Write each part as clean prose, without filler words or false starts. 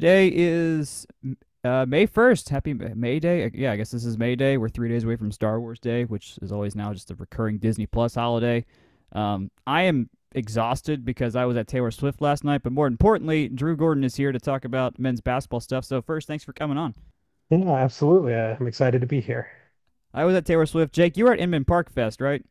Today is May 1st. Happy May Day. Yeah, I guess this is May Day. We're 3 days away from Star Wars Day, which is always now just a recurring Disney Plus holiday. I am exhausted because I was at Taylor Swift last night, but more importantly, Drew Gordon is here to talk about men's basketball stuff. So first, thanks for coming on. Yeah, absolutely. I'm excited to be here. I was at Taylor Swift. Jake, you were at Inman Park Fest, right?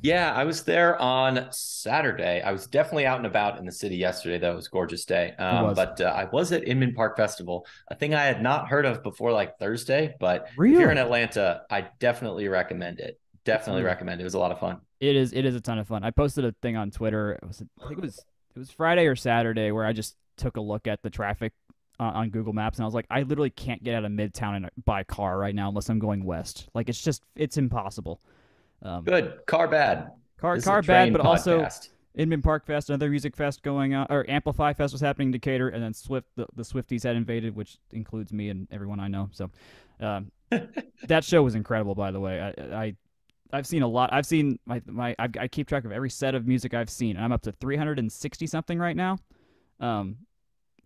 Yeah, I was there on Saturday. I was definitely out and about in the city yesterday. That was a gorgeous day. It was. But I was at Inman Park Festival, a thing I had not heard of before, like Thursday. But if you're in Really? Atlanta, I definitely recommend it. That's Definitely weird. recommend it. It was a lot of fun. It is a ton of fun. I posted a thing on Twitter. I think it was Friday or Saturday where I just took a look at the traffic on Google Maps and I was like, I literally can't get out of Midtown and buy a car right now unless I'm going west. Like it's impossible. Um, Good. Car bad. car This is a car bad, train but also podcast. Inman Park Fest, another music fest going on, or Amplify Fest was happening in Decatur, and then the Swifties had invaded, which includes me and everyone I know. So um, that show was incredible, by the way. I've seen a lot. I've seen I keep track of every set of music I've seen, and I'm up to 360 something right now. Um,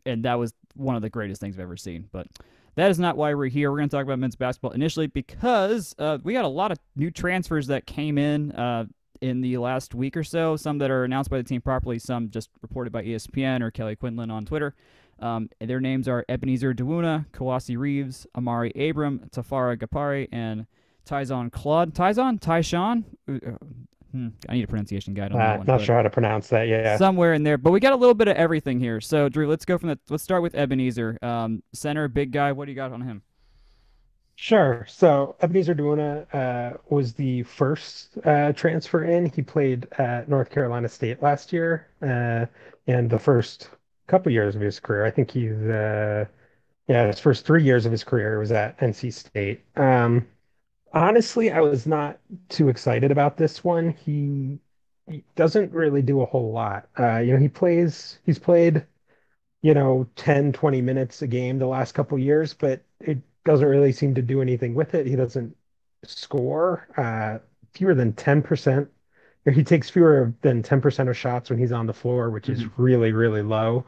and that was one of the greatest things I've ever seen. But that is not why we're here. We're going to talk about men's basketball initially because we got a lot of new transfers that came in the last week or so. Some that are announced by the team properly, some just reported by ESPN or Kelly Quinlan on Twitter. Their names are Ebenezer Dewuna, Kawasi Reeves, Amari Abram, Tafara Gapari, and Tyzon Claude. Tyshawn? I need a pronunciation guide on that one, Not but sure how to pronounce that. Yeah, somewhere in there. But we got a little bit of everything here. So, Drew, let's start with Ebenezer. Center, big guy. What do you got on him? sure. So Ebenezer Dewuna was the first transfer in. He played at North Carolina State last year, and the first couple years of his career. I think yeah, his first 3 years of his career was at NC State. Honestly, I was not too excited about this one. He doesn't really do a whole lot. He's played 10, 20 minutes a game the last couple years, but it doesn't really seem to do anything with it. He doesn't score fewer than 10%, or he takes fewer than 10% of shots when he's on the floor, which is Mm-hmm. really, really low.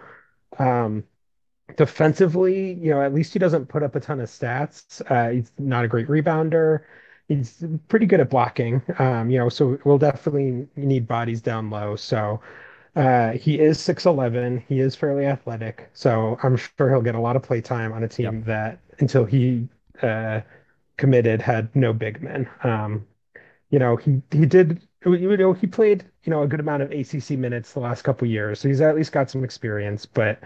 Um, Defensively, at least he doesn't put up a ton of stats. He's not a great rebounder. He's pretty good at blocking. So we'll definitely need bodies down low. So he is 6'11". He is fairly athletic. So I'm sure he'll get a lot of play time on a Yep. team that until he uh, committed had no big men. He did. He played a good amount of ACC minutes the last couple years, so he's at least got some experience. But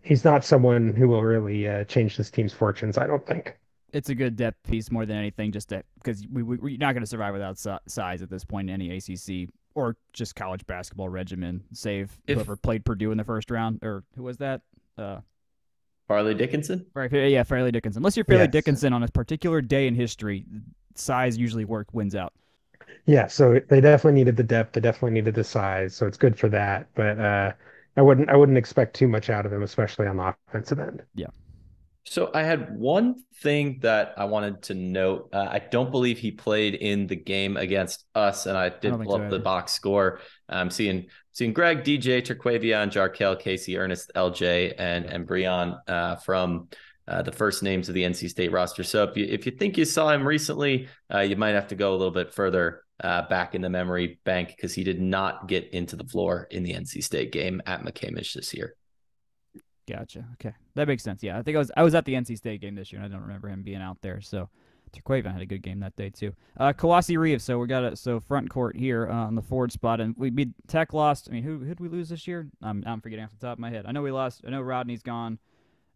he's not someone who will really change this team's fortunes, I don't think. It's a good depth piece more than anything, just because we're not going to survive without size at this point in any ACC or just college basketball regimen, save If whoever played Purdue in the first round, or who was that? Uh, Farley Dickinson, yeah, Fairleigh Dickinson. Unless you're Fairleigh Yes. Dickinson on a particular day in history, size usually wins out. Yeah, so they definitely needed the depth, they definitely needed the size, so it's good for that. But I wouldn't expect too much out of him, especially on the offensive end. Yeah, so I had one thing that I wanted to note. I don't believe he played in the game against us, and I I don't did think pull so up the either. box score. I'm seeing Greg, DJ, Turquavion, Jarkel, Casey, Ernest, LJ, and Breon from the first names of the NC State roster. So if you think you saw him recently, you might have to go a little bit further back in the memory bank because he did not get into the floor in the NC State game at McCamish this year. Gotcha. Okay, that makes sense. Yeah, I think I was at the NC State game this year, and I don't remember him being out there. So Turquavion had a good game that day too. Kawasi Reeves. So we got front court here on the forward spot, and we beat Tech lost. I mean, who did we lose this year? I'm forgetting off the top of my head. I know we lost. I know Rodney's gone.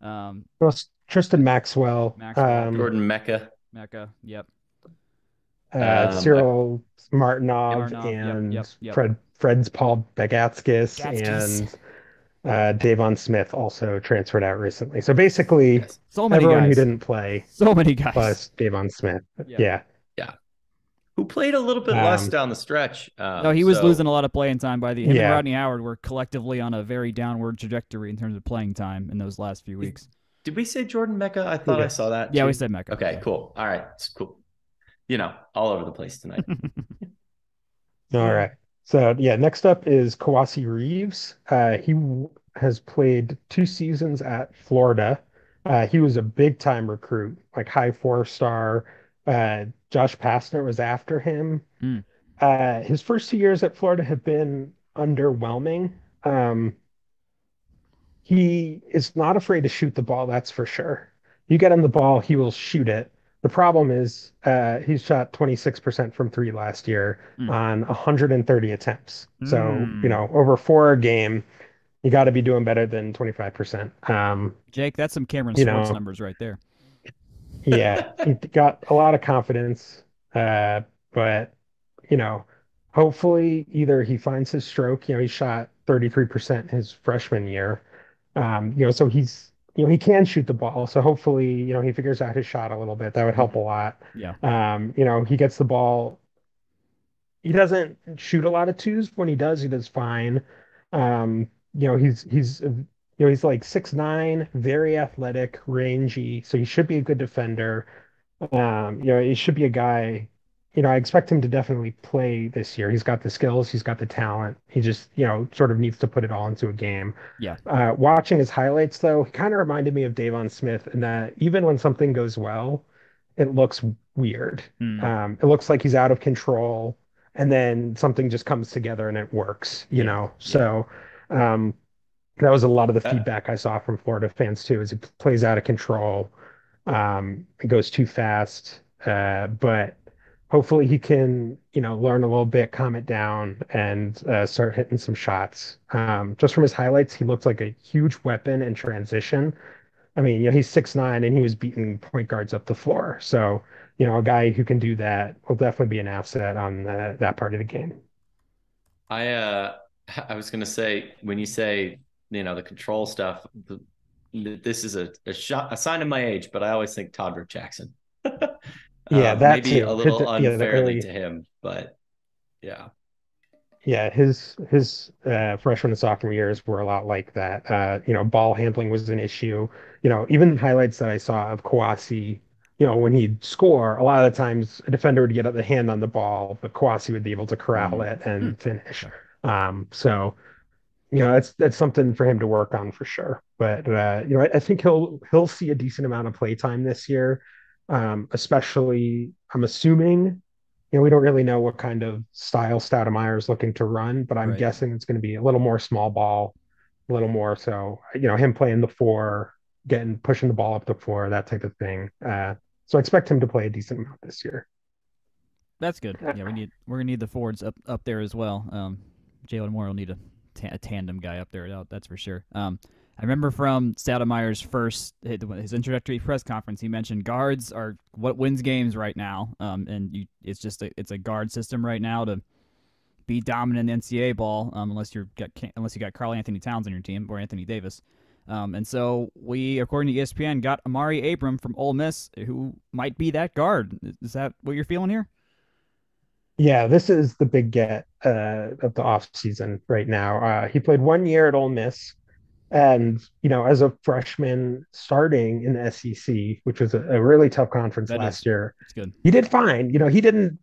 Um, Well, Tristan Maxwell, Maxwell. Yep. Jordan Mecca. Mecca. Yep. I Cyril Martinov, Yamarnov. Yep. Yep. and Yep. Fred's Paul Begatskis, Gatskis. and Davon Smith also transferred out recently. So basically, Yes. So many everyone who guys. didn't play So many guys. plus Davon Smith. Yeah. Yeah. Yeah. Who played a little bit less Um, down the stretch. No, he was losing a lot of playing time by the him and yeah. Rodney Howard were collectively on a very downward trajectory in terms of playing time in those last few weeks. Did we say Jordan Mecca? I thought I saw Yes. that Yeah, we too. said Mecca. Okay, Yeah. cool. All right, it's cool. All over the place tonight. All right. So yeah, next up is Kawasi Reeves. has played 2 seasons at Florida. He was a big time recruit, like high 4-star. Josh Pastner was after him. Mm. His first 2 years at Florida have been underwhelming. Um, he is not afraid to shoot the ball, that's for sure. You get him the ball, he will shoot it. The problem is he shot 26% from three last year Mm. on 130 attempts. So, Mm. over four a game, you got to be doing better than 25%. Jake, that's some Cameron You Swartz know, numbers right there. yeah, he got a lot of confidence, but you know, hopefully either he finds his stroke. He shot 33% his freshman year. So he can shoot the ball. So hopefully, he figures out his shot a little bit. That would help Mhm. a lot. Yeah. He gets the ball. He doesn't shoot a lot of twos. When he does fine. He's like 6'9", very athletic, rangy. So he should be a good defender. He should be a guy, I expect him to definitely play this year. He's got the skills, he's got the talent. He just, sort of needs to put it all into a game. Yeah. Watching his highlights, though, he kind of reminded me of Davon Smith in that even when something goes well, it looks weird. Mm. It looks like he's out of control, and then something just comes together and it works, Yeah. Yeah. So, um, that was a lot of the Uh, feedback I saw from Florida fans too, is he plays out of control. It goes too fast, but hopefully he can, learn a little bit, calm it down, and start hitting some shots. Just from his highlights, he looked like a huge weapon in transition. I mean, he's 6'9" and he was beating point guards up the floor. So, a guy who can do that will definitely be an asset on that part of the game. I uh I was gonna say when you say the control stuff, this is a sign of my age, but I always think Todrick Jackson. Yeah, that Maybe a too. little The unfairly early. to him, but yeah. Yeah, his freshman and sophomore years were a lot like that. Ball handling was an issue. Even the highlights that I saw of Kawasi, when he'd score, a lot of the times a defender would get the hand on the ball, but Kawasi would be able to corral Mm. it Hmm. and finish. Okay. So that's something for him to work on for sure. But I think he'll see a decent amount of play time this year. Especially, I'm assuming, we don't really know what kind of style Stoudamire is looking to run, but I'm Right. guessing it's going to be a little more small ball, a little more so, him playing the four, pushing the ball up the floor, that type of thing. So I expect him to play a decent amount this year. That's good. Yeah, we're gonna need the forwards up there as well. Jalen Moore will need a tandem guy up there. That's for sure. I remember from Stoudamire's first his introductory press conference, he mentioned guards are what wins games right now. It's just it's a guard system right now to be dominant in the NCAA ball. Unless you got Karl Anthony Towns on your team or Anthony Davis. And so we, according to ESPN, got Amari Abram from Ole Miss, who might be that guard. Is that what you're feeling here? Yeah, this is the big get of the off season right now. He played 1 year at Ole Miss, and as a freshman starting in the SEC, which was a really tough conference That last is, year, it's good. he did fine. He didn't,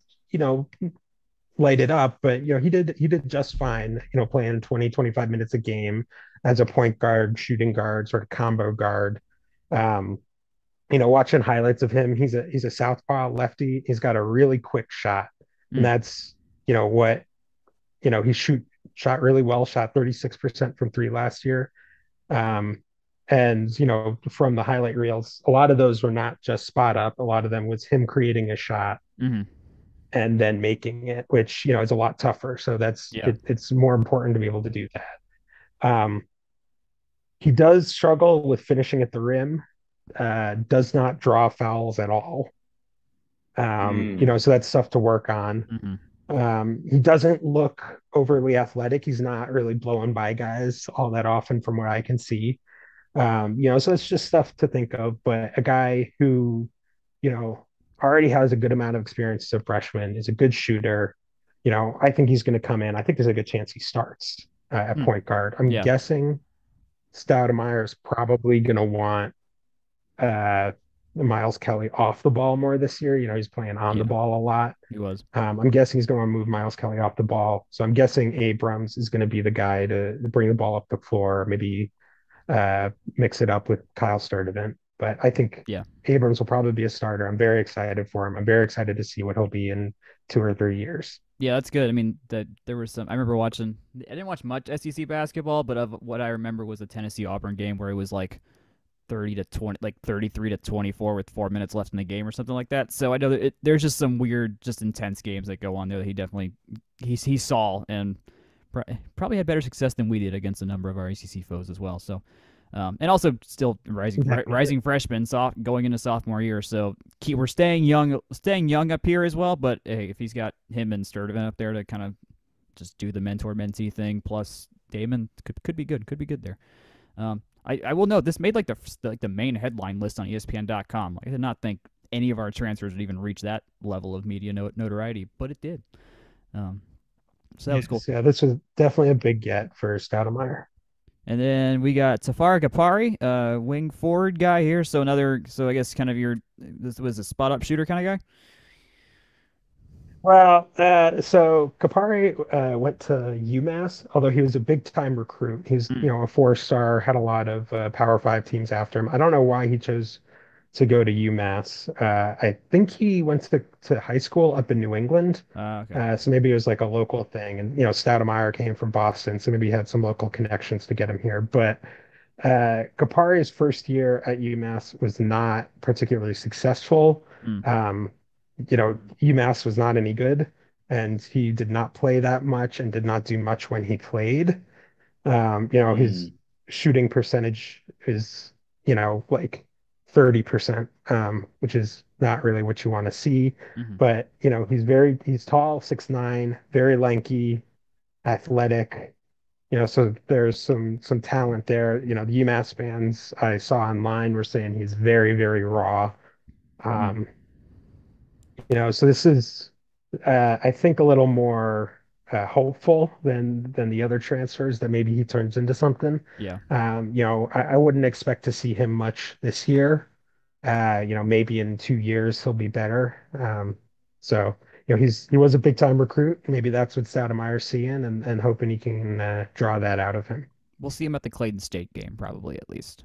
light it up, but he did just fine. Playing 20, 25 minutes a game as a point guard, shooting guard, sort of combo guard. Um, watching highlights of him, he's a southpaw lefty. He's got a really quick shot, and Mm. that's what he shot really well. Shot 36% from three last year. Um, and from the highlight reels, a lot of those were not just spot up. A lot of them was him creating a shot Mm-hmm. and then making it, which is a lot tougher. So Yeah. it's more important to be able to do that. Um, he does struggle with finishing at the rim. Does not draw fouls at all. Mm. So that's stuff to work on. Mm-hmm. He doesn't look overly athletic. He's not really blowing by guys all that often from what I can see. So it's just stuff to think of. But a guy who, you know, already has a good amount of experience as a freshman, is a good shooter. I think he's going to come in. I think there's a good chance he starts at Mm. point guard. I'm Yeah. guessing Stoudemire is probably going to want uh, Miles Kelly off the ball more this year. He's playing on the Yeah, ball a lot. he was. I'm guessing he's going to move Miles Kelly off the ball. So I'm guessing Abrams is going to be the guy to bring the ball up the floor, maybe mix it up with Kyle Sturdivant. But I think Yeah. Abrams will probably be a starter. I'm very excited for him. I'm very excited to see what he'll be in 2 or 3 years. Yeah, that's good. I mean, there was some. I remember watching. I didn't watch much SEC basketball, but of what I remember was the Tennessee Auburn game where it was like 30 to 20, like 33-24 with 4 minutes left in the game or something like that. So I know that there's just some weird, just intense games that go on there that he definitely he saw and probably had better success than we did against a number of our ACC foes as well. So. And also still rising freshman, going into sophomore year. So we're staying young up here as well. But hey, if he's got him and Sturdivant up there to kind of just do the mentor-mentee thing, plus Damon could be good. Could be good there. I will note this made like the main headline list on ESPN.com. I did not think any of our transfers would even reach that level of media notoriety, but it did. So that was cool. Yeah, this was definitely a big get for Stoudamire. And then we got Tafari Kapari, wing forward guy here. So I guess kind of this was a spot up shooter kind of guy. Well, so Kapari went to UMass, although he was a big time recruit. He's, a 4-star, had a lot of Power Five teams after him. I don't know why he chose to go to UMass. I think he went to high school up in New England. Okay. So maybe it was like a local thing. And, Stoudemire came from Boston, so maybe he had some local connections to get him here. But Kapari's first year at UMass was not particularly successful. UMass was not any good, and he did not play that much and did not do much when he played. His shooting percentage is, like 30%, which is not really what you want to see. But, he's tall, 6'9", very lanky, athletic. So there's some talent there. The UMass fans I saw online were saying he's very, very raw. So this is, I think, a little more hopeful than the other transfers that maybe he turns into something. Yeah. I wouldn't expect to see him much this year. Maybe in 2 years he'll be better. So he was a big time recruit. Maybe that's what Stoudemire's seeing and hoping he can draw that out of him. We'll see him at the Clayton State game, probably at least,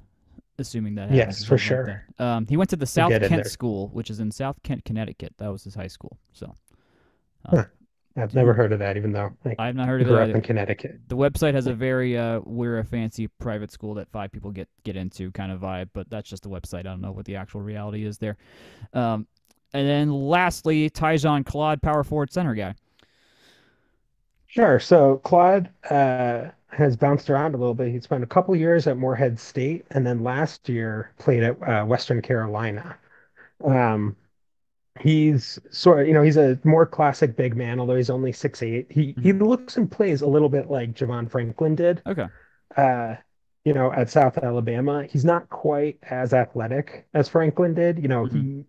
assuming that happens. Yes, for sure. Like he went to the South Kent School, which is in South Kent, Connecticut. That was his high school. So, I've never heard of that, even though I've not heard of it. Grew up in Connecticut. The website has a very we're a fancy private school that 5 people get into kind of vibe, but that's just the website. I don't know what the actual reality is there. And then lastly, Tyjon Claude, power forward center guy. Sure. So Claude has bounced around a little bit. He spent a couple years at Morehead State, and then last year played at Western Carolina. He's he's a more classic big man, although he's only 6'8". He looks and plays a little bit like Javon Franklin did. Okay. At South Alabama. He's not quite as athletic as Franklin did. He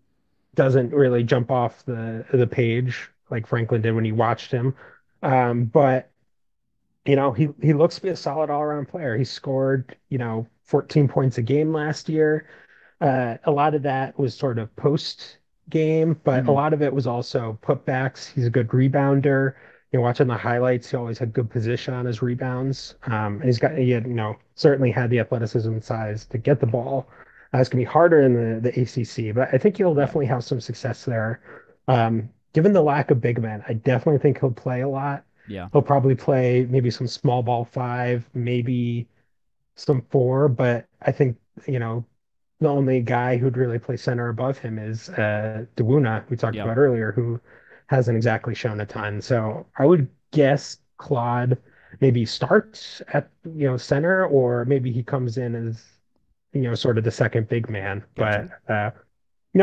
doesn't really jump off the page like Franklin did when you watched him. But he looks to be a solid all-around player. He scored, 14 points a game last year. A lot of that was sort of post game, but a lot of it was also putbacks. He's a good rebounder. Watching the highlights, he always had good position on his rebounds. And he had, certainly had the athleticism and size to get the ball. It's gonna be harder in the ACC, but I think he'll definitely have some success there. Given the lack of big men, I definitely think he'll play a lot. Yeah. He'll probably play maybe some small ball 5, maybe some 4, but I think, the only guy who'd really play center above him is Dewuna, we talked about earlier, who hasn't exactly shown a ton. So I would guess Claude maybe starts at center, or maybe he comes in as sort of the second big man. Gotcha. But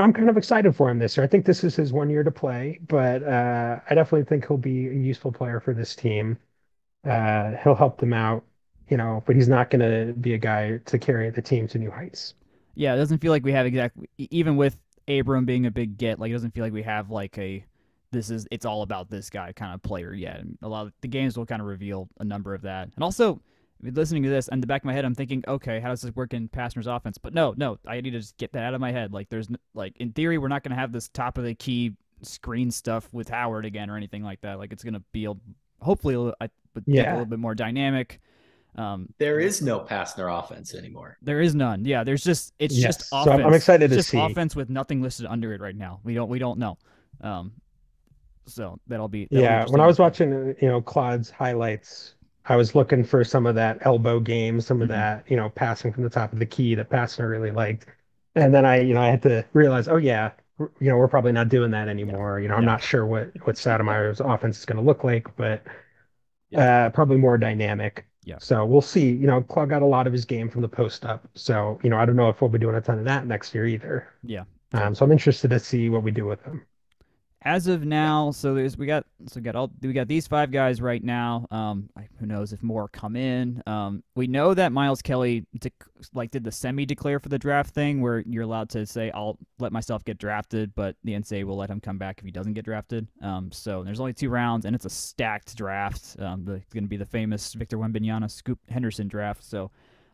I'm kind of excited for him this year. I think this is his 1 year to play, but I definitely think he'll be a useful player for this team. He'll help them out, but he's not going to be a guy to carry the team to new heights. Yeah, it doesn't feel like we have even with Abram being a big get, like it doesn't feel like we have like it's all about this guy kind of player yet. And a lot of the games will kind of reveal a number of that. And also, listening to this in the back of my head, I'm thinking, okay, how does this work in Pastner's offense? But no, I need to just get that out of my head. Like, like in theory, we're not going to have this top of the key screen stuff with Howard again or anything like that. Like, it's going to be hopefully I would think a little bit more dynamic. There is no Pastner offense anymore. There is none. Yeah, there's just just offense. So I'm excited to just see offense with nothing listed under it right now. We don't know. So that'll be when I was watching Claude's highlights, I was looking for some of that elbow game, some of that passing from the top of the key that Pastner really liked, and then I had to realize, oh yeah, we're probably not doing that anymore. I'm not sure what Stoudamire's offense is going to look like, but probably more dynamic. Yeah. So we'll see. Claude got a lot of his game from the post up, so I don't know if we'll be doing a ton of that next year either. Yeah. So I'm interested to see what we do with him. As of now, we got these 5 guys right now. Who knows if more come in? We know that Miles Kelly did the semi-declare for the draft thing, where you're allowed to say, "I'll let myself get drafted," but the NCAA will let him come back if he doesn't get drafted. So there's only 2 rounds, and it's a stacked draft. It's going to be the famous Victor Wembanyama, Scoop Henderson draft. So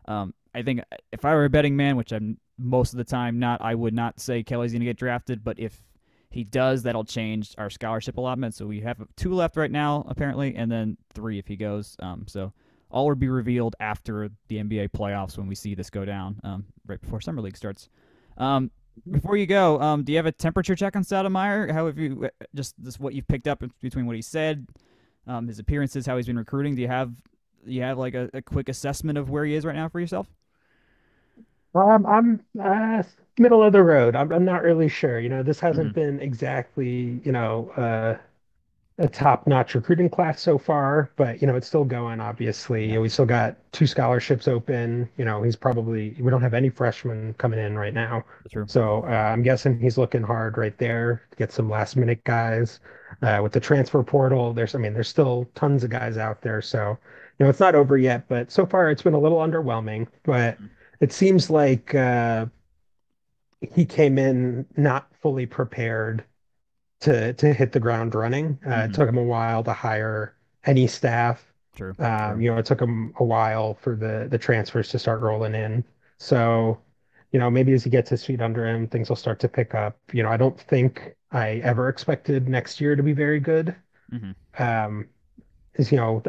I think if I were a betting man, which I'm most of the time not, I would not say Kelly's going to get drafted, but if he does, that'll change our scholarship allotment. So we have 2 left right now, apparently, and then 3 if he goes. So all will be revealed after the NBA playoffs when we see this go down, right before Summer League starts. Before you go, do you have a temperature check on Stoudamire? How have you just what you've picked up between what he said, his appearances, how he's been recruiting? Do you have like a quick assessment of where he is right now for yourself? I'm middle of the road. I'm not really sure. This hasn't been exactly, a top-notch recruiting class so far, but it's still going, obviously. Yeah. We still got 2 scholarships open. We don't have any freshmen coming in right now. True. So I'm guessing he's looking hard right there to get some last-minute guys. With the transfer portal, there's still tons of guys out there. So, it's not over yet, but so far it's been a little underwhelming. But it seems like he came in not fully prepared to hit the ground running. It took him a while to hire any staff. True. It took him a while for the transfers to start rolling in. So, maybe as he gets his feet under him, things will start to pick up. I don't think I ever expected next year to be very good. I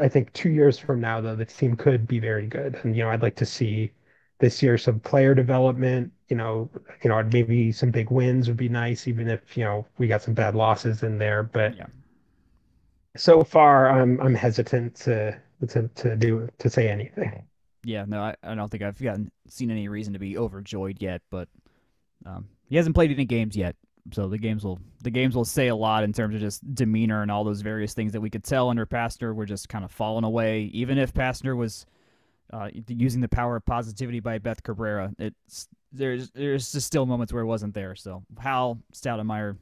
think 2 years from now, though, the team could be very good. And, I'd like to see this year some player development. Maybe some big wins would be nice, even if we got some bad losses in there. But so far, I'm hesitant to say anything. Yeah, no, I don't think I've seen any reason to be overjoyed yet. But he hasn't played any games yet, so the games will say a lot in terms of just demeanor and all those various things that we could tell under Pastner were just kind of falling away. Even if Pastner was using the power of positivity by Beth Cabrera, there's just still moments where it wasn't there. So how Stoudamire,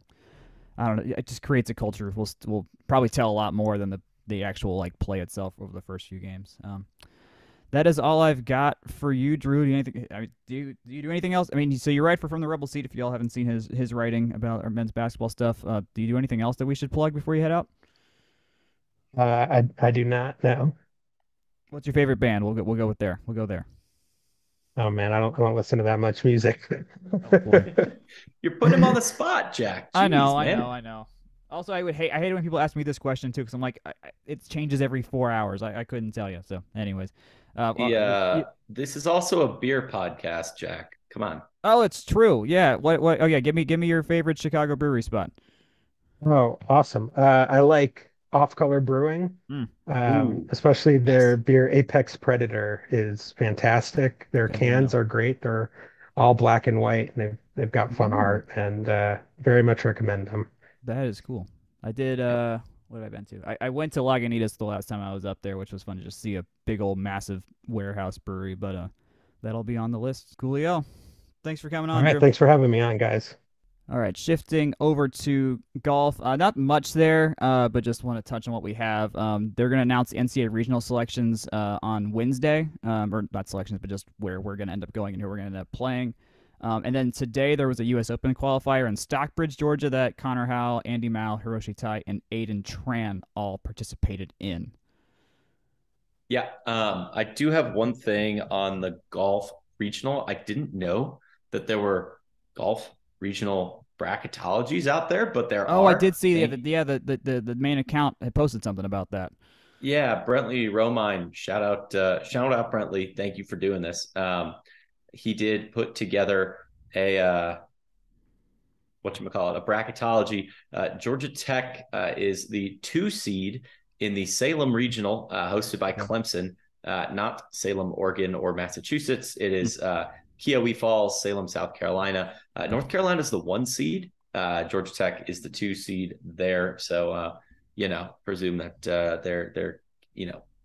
I don't know, it just creates a culture. We'll probably tell a lot more than the actual like play itself over the first few games. That is all I've got for you, Drew. Do you do anything else? I mean, so you write for From the Rebel Seat. If y'all haven't seen his writing about our men's basketball stuff, do you do anything else that we should plug before you head out? I do not know. What's your favorite band? We'll go with there. We'll go there. Oh man, I don't listen to that much music. You're putting him on the spot, Jack. Jeez, I know. Also, I hate it when people ask me this question too, because I'm like, it changes every 4 hours. I couldn't tell you. So, anyways, this is also a beer podcast, Jack. Come on. Oh, it's true. Yeah. What? Oh, yeah. Give me your favorite Chicago brewery spot. Oh, awesome. I like Off Color Brewing. Especially their beer Apex Predator is fantastic. Their cans are great. They're all black and white, and they've got fun art, and very much recommend them. That is cool. I did. What have I been to? I went to Lagunitas the last time I was up there, which was fun to just see a big old massive warehouse brewery. But that'll be on the list. Coolio. Thanks for coming on. All right, Drew. Thanks for having me on, guys. All right, shifting over to golf. Not much there, but just want to touch on what we have. They're going to announce the NCAA regional selections on Wednesday, or not selections, but just where we're going to end up going and who we're going to end up playing. And then today there was a U.S. Open qualifier in Stockbridge, Georgia, that Connor Howe, Andy Mao, Hiroshi Tai, and Aiden Tran all participated in. Yeah, I do have one thing on the golf regional. I didn't know that there were golf regional bracketologies out there, but there Oh, I did are. see Thank the main account had posted something about that. Yeah, Brentley Romine, shout out Brentley. Thank you for doing this. He did put together a whatchamacallit, a bracketology. Georgia Tech is the 2 seed in the Salem Regional, hosted by Okay. Clemson, not Salem, Oregon, or Massachusetts. It is Kiowee Falls, Salem, South Carolina. North Carolina is the 1 seed. Georgia Tech is the 2 seed there. So, presume that they're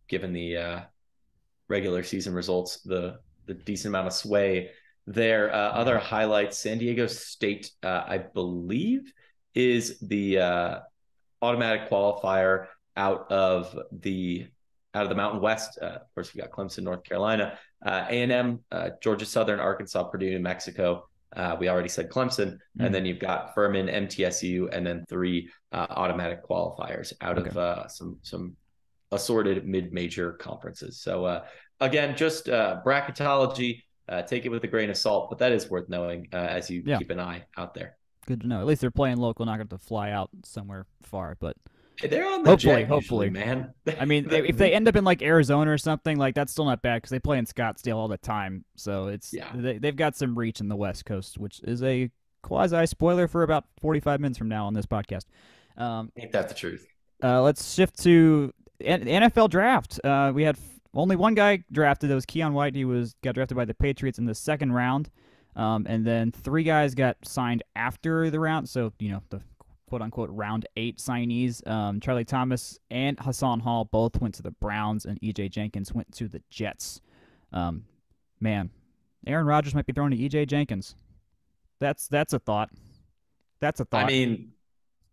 given the regular season results, the decent amount of sway there. Other highlights: San Diego State, I believe, is the automatic qualifier out of the Mountain West. Of course, we got Clemson, North Carolina, A&M, Georgia Southern, Arkansas, Purdue, New Mexico. We already said Clemson, and then you've got Furman, MTSU, and then 3 automatic qualifiers out of some assorted mid-major conferences. So again, just bracketology. Take it with a grain of salt, but that is worth knowing as you keep an eye out there. Good to know. At least they're playing local, not going to fly out somewhere far. But they're on the jet usually, man. I mean, if they end up in like Arizona or something, like that's still not bad because they play in Scottsdale all the time. So they've got some reach in the West Coast, which is a quasi spoiler for about 45 minutes from now on this podcast. Ain't that the truth? Let's shift to the NFL draft. We had only one guy drafted. That was Keon White. He got drafted by the Patriots in the 2nd round. And then 3 guys got signed after the round. So, the quote-unquote round 8 signees. Charlie Thomas and Hassan Hall both went to the Browns, and E.J. Jenkins went to the Jets. Man, Aaron Rodgers might be thrown to E.J. Jenkins. That's a thought. That's a thought. I mean,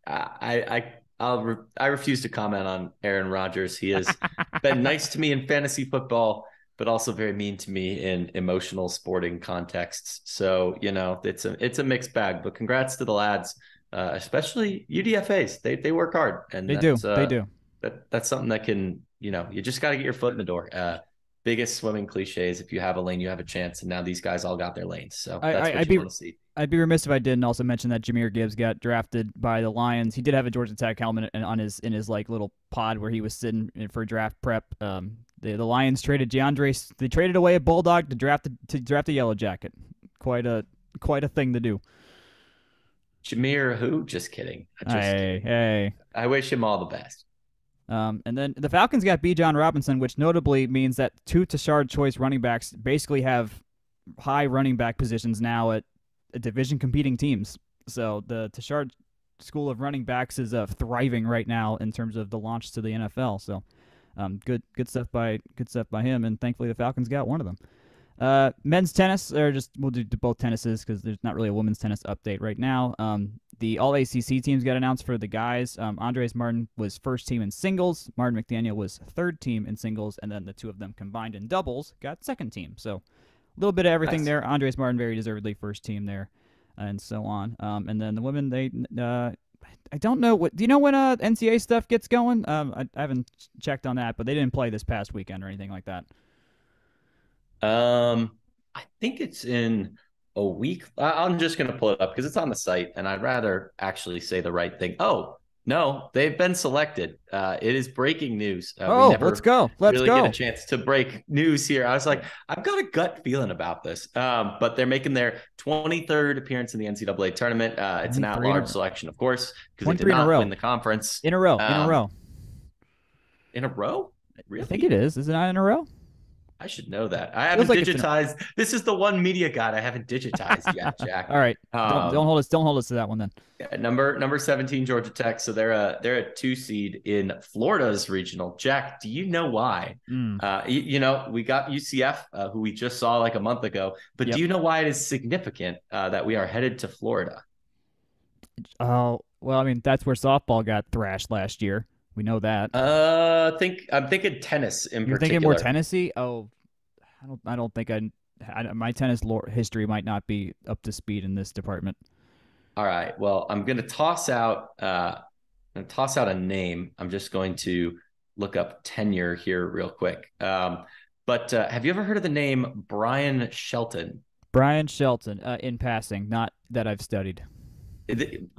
I refuse to comment on Aaron Rodgers. He has been nice to me in fantasy football, but also very mean to me in emotional sporting contexts. So, it's a mixed bag, but congrats to the lads, especially UDFAs. They work hard, and they do. That's something that can, you just got to get your foot in the door. Biggest swimming cliches: if you have a lane, you have a chance. And now these guys all got their lanes. So that's what you want to see. I'd be remiss if I didn't also mention that Jahmyr Gibbs got drafted by the Lions. He did have a Georgia Tech helmet in his like little pod where he was sitting for draft prep. The Lions traded They traded away a Bulldog to draft a Yellow Jacket. Quite a thing to do. Jahmyr, who? Just kidding. Hey. I wish him all the best. And then the Falcons got Bijan Robinson, which notably means that 2 Tashard choice running backs basically have high running back positions now at division competing teams. So the Tashard school of running backs is thriving right now in terms of the launch to the NFL. So good stuff by him, and thankfully the Falcons got one of them. Men's tennis, we'll do both tennises because there's not really a women's tennis update right now. The All ACC teams got announced for the guys. Andres Martin was 1st team in singles. Martin McDaniel was 3rd team in singles, and then the 2 of them combined in doubles got 2nd team. So a little bit of everything there. Andres Martin very deservedly 1st team there, and so on. And then the women, I don't know do you know when NCAA stuff gets going? I haven't checked on that, but they didn't play this past weekend or anything like that. I think it's in a week. I'm just going to pull it up because it's on the site, and I'd rather actually say the right thing. Oh, no, they've been selected. It is breaking news. Let's go. Let's really go. Get a chance to break news here. I was like, I've got a gut feeling about this. But they're making their 23rd appearance in the NCAA tournament. It's an at-large selection, of course, because they did not win the conference. In a row. In a row? Really? I think it is. Is it not in a row? I should know that. I haven't digitized. This is the one media guide I haven't digitized yet, Jack. All right. Don't hold us to that one then. Yeah, number 17, Georgia Tech. So they're a 2 seed in Florida's regional. Jack, do you know why? We got UCF, who we just saw like a month ago. But do you know why it is significant that we are headed to Florida? Oh, well, I mean, that's where softball got thrashed last year. We know that. I'm thinking tennis in particular. You're thinking more Tennessee? Oh, I don't think my tennis history might not be up to speed in this department. All right. Well, I'm going to toss out a name. I'm just going to look up tenure here real quick. But have you ever heard of the name Brian Shelton? Brian Shelton, in passing, not that I've studied.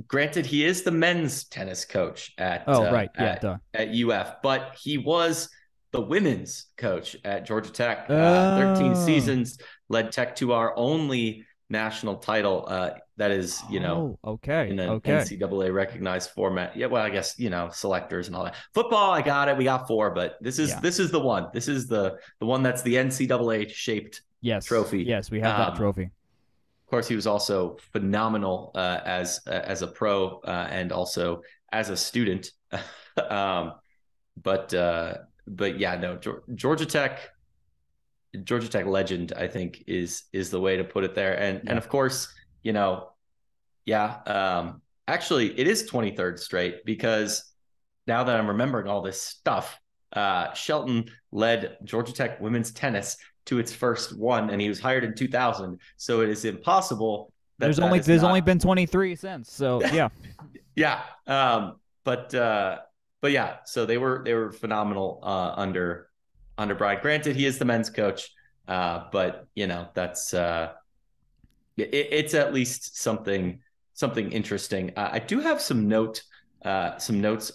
Granted, he is the men's tennis coach at right, yeah, at UF, but he was the women's coach at Georgia Tech. 13 seasons, led Tech to our only national title. That is, okay, in an NCAA recognized format. Yeah, well, I guess selectors and all that. Football, I got it. We got 4, but this is the one. This is the one that's the NCAA shaped trophy. Yes, we have that trophy. Of course, he was also phenomenal as a pro and also as a student. But yeah, no, Georgia Tech legend, I think is the way to put it there. And of course, actually it is 23rd straight, because now that I'm remembering all this stuff, Shelton led Georgia Tech women's tennis to its first one, and he was hired in 2000. So it is impossible. There's only been 23 since. So yeah, yeah. But yeah, so they were phenomenal under Brian. Granted, he is the men's coach, but that's it's at least something interesting. I do have some notes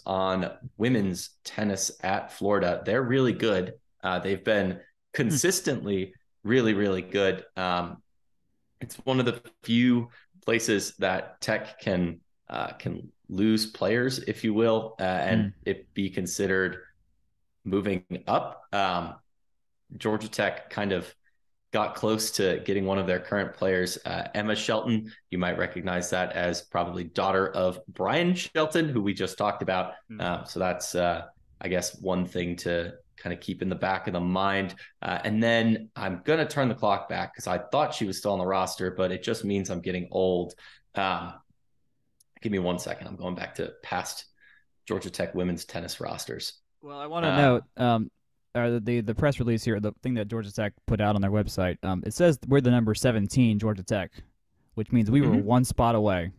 on women's tennis at Florida. They're really good. They've been consistently really, really good. It's one of the few places that Tech can lose players, if you will, and it be considered moving up. Georgia Tech kind of got close to getting one of their current players, Emma Shelton. You might recognize that as probably daughter of Brian Shelton, who we just talked about. So that's, I guess, one thing to kind of keep in the back of the mind. And then I'm going to turn the clock back because I thought she was still on the roster, but it just means I'm getting old. Give me 1 second. I'm going back to past Georgia Tech women's tennis rosters. Well, I want to note the press release here, the thing that Georgia Tech put out on their website. It says we're the number 17 Georgia Tech, which means we were one spot away.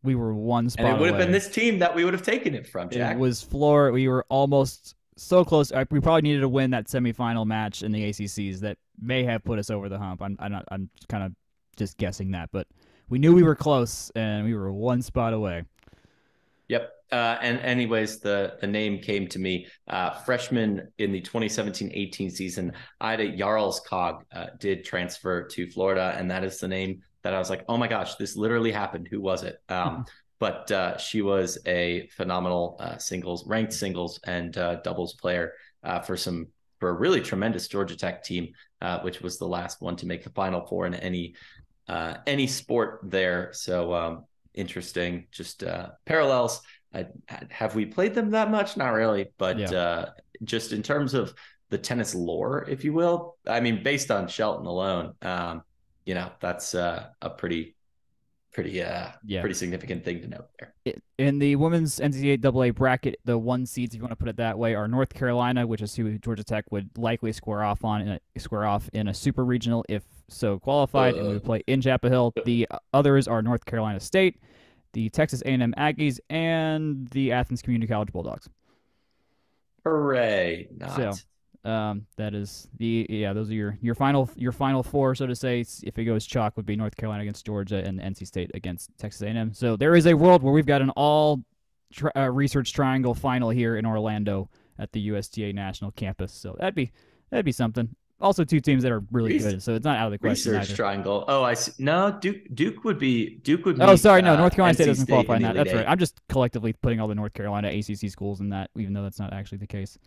We were one spot away. And it would have been this team that we would have taken it from, Jack. It was Florida. We were almost so close. We probably needed to win that semifinal match in the ACCs that may have put us over the hump. I'm kind of just guessing that, but we knew we were close, and we were one spot away. Yep. And anyways, the name came to me. Freshman in the 2017-18 season, Ida Jarlskog did transfer to Florida, and that is the name that I was like, oh my gosh, this literally happened. Who was it? But she was a phenomenal ranked singles and doubles player for a really tremendous Georgia Tech team, which was the last one to make the Final Four in any sport there. So interesting, just parallels. Have we played them that much? Not really, but just in terms of the tennis lore, if you will, I mean, based on Shelton alone, that's a pretty significant thing to note there. In the women's NCAA bracket, the one seeds, if you want to put it that way, are North Carolina, which is who Georgia Tech would likely square off in a super regional if so qualified, and we would play in Chapel Hill. The others are North Carolina State, the Texas A&M Aggies, and the Athens Community College Bulldogs. Hooray! That is those are your final four, so to say. If it goes chalk, would be North Carolina against Georgia and NC State against Texas A&M. So there is a world where we've got an all research triangle final here in Orlando at the USTA National Campus. So that'd be something. Also, two teams that are really good, so it's not out of the question. Research triangle. Oh, I see. No, Duke would be. Oh, sorry, no. North Carolina State doesn't qualify in that. That's right. I'm just collectively putting all the North Carolina ACC schools in that, even though that's not actually the case.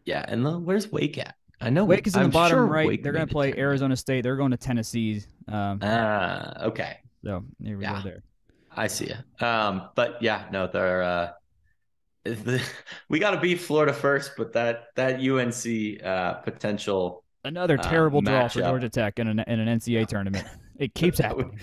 Yeah, and where's Wake at? I know Wake is in the bottom right. Wake, they're going to play Arizona State. They're going to Tennessee. Okay. So there we go there. I see you. But yeah, no, they're. We got to beat Florida first, but that UNC potential. Another terrible draw for Georgia Tech in an NCAA tournament. It keeps happening.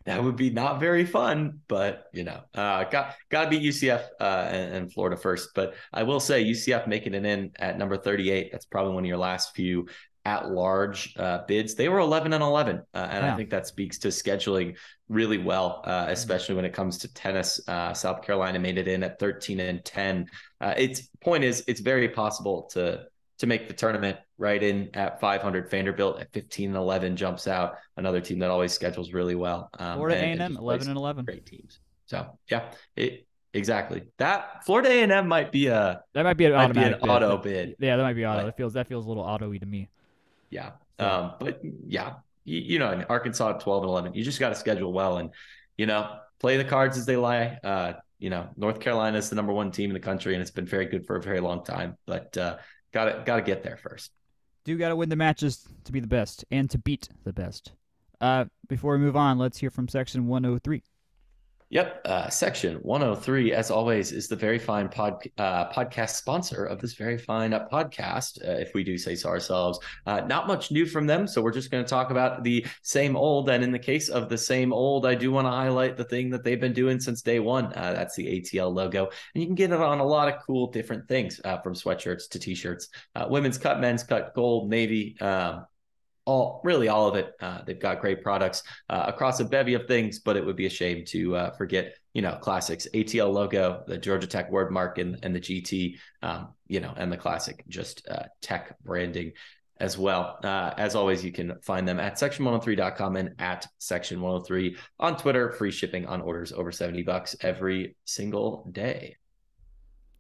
That would be not very fun, but got to beat UCF and Florida first. But I will say UCF making it in at number 38. That's probably one of your last few at-large bids, they were 11-11, and Yeah. I think that speaks to scheduling really well, especially when it comes to tennis. South Carolina made it in at 13-10. Its point is, it's very possible to make the tournament right in at 500. Vanderbilt at 15-11 jumps out, another team that always schedules really well. Florida A&M and 11-11. Great teams. So yeah, exactly. That Florida A&M might be an auto bid. Yeah, that might be auto. That feels a little auto-y to me. Yeah. So. But yeah, you know, Arkansas at 12-11. You just got to schedule well and, you know, play the cards as they lie. You know, North Carolina is the number 1 team in the country, and it's been very good for a very long time. But gotta get there first. Do gotta win the matches to be the best and to beat the best. Before we move on, let's hear from section 103. Yep. Section 103, as always, is the very fine podcast sponsor of this very fine podcast, if we do say so ourselves. Not much new from them, so we're just going to talk about the same old. And in the case of the same old, I do want to highlight the thing that they've been doing since day one. That's the ATL logo. And you can get it on a lot of cool different things, from sweatshirts to T-shirts, women's cut, men's cut, gold, navy, all of it. They've got great products across a bevy of things, but it would be a shame to forget, you know, classics, ATL logo, the Georgia Tech word mark, and the GT, you know, and the classic just Tech branding as well. As always, you can find them at section103.com and at section103 on Twitter. Free shipping on orders over $70 every single day.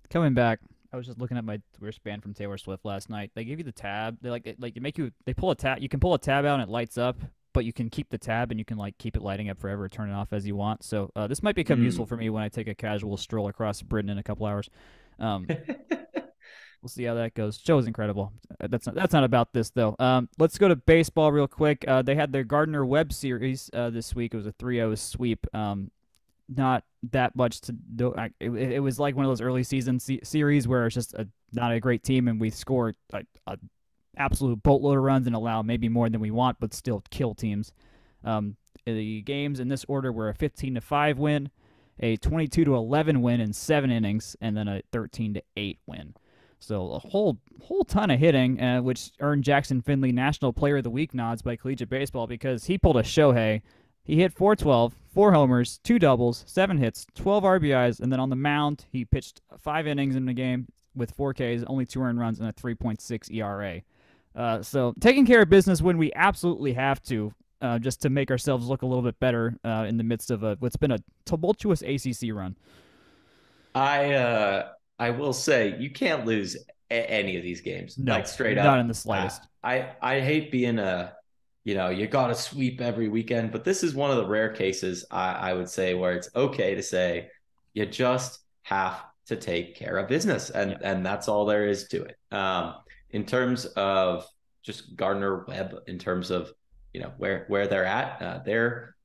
Coming back, I was just looking at my wristband from Taylor Swift last night. They give you the tab. They pull a tab. You can pull a tab out and it lights up, but you can keep the tab and you can keep it lighting up forever, turn it off as you want. So this might become useful for me when I take a casual stroll across Britain in a couple hours. We'll see how that goes. Show is incredible. That's not about this though. Let's go to baseball real quick. They had their Gardner-Webb series this week. It was a 3-0 sweep. Not that much to do. It was like one of those early season series where it's just not a great team, and we score a absolute boatload of runs and allow maybe more than we want, but still kill teams. The games in this order were a 15-5 win, a 22-11 win in 7 innings, and then a 13-8 win. So a whole ton of hitting, which earned Jackson Finley National Player of the Week nods by Collegiate Baseball because he pulled a Shohei. He hit .412, 4 homers, 2 doubles, 7 hits, 12 RBIs, and then on the mound, he pitched 5 innings in the game with 4 Ks, only 2 earned runs, and a 3.6 ERA. So taking care of business when we absolutely have to, just to make ourselves look a little bit better in the midst of what's been a tumultuous ACC run. I will say, you can't lose any of these games. No, straight up. Not in the slightest. I hate being you know, you got to sweep every weekend, but this is one of the rare cases, I would say, where it's okay to say you just have to take care of business, and that's all there is to it. In terms of just Gardner-Webb, in terms of, you know, where they're at, they're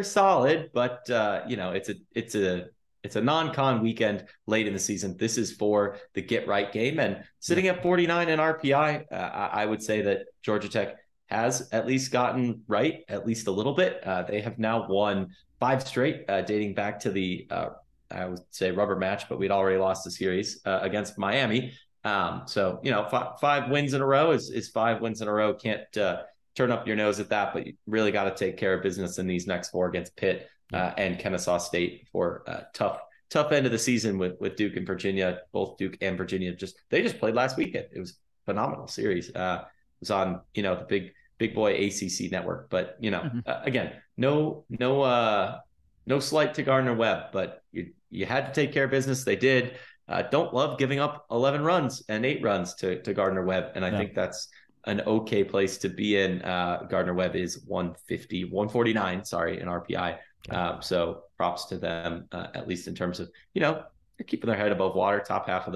solid, but you know, it's a non-con weekend late in the season. This is for the get right game, and sitting at 49 in RPI, I would say that Georgia Tech has at least gotten right, at least a little bit. They have now won 5 straight, dating back to the, I would say, rubber match, but we'd already lost the series against Miami. So, you know, 5 wins in a row is 5 wins in a row. Can't turn up your nose at that, but you really got to take care of business in these next 4 against Pitt and Kennesaw State for tough end of the season with Duke and Virginia. Both Duke and Virginia they just played last weekend. It was a phenomenal series. It was on, you know, the big boy ACC network, but you know, again, no slight to Gardner-Webb, but you had to take care of business. They did. Don't love giving up 11 runs and 8 runs to Gardner-Webb, and I think that's an okay place to be in. Gardner-Webb is 149, in RPI. So props to them, at least in terms of, you know, keeping their head above water. Top half of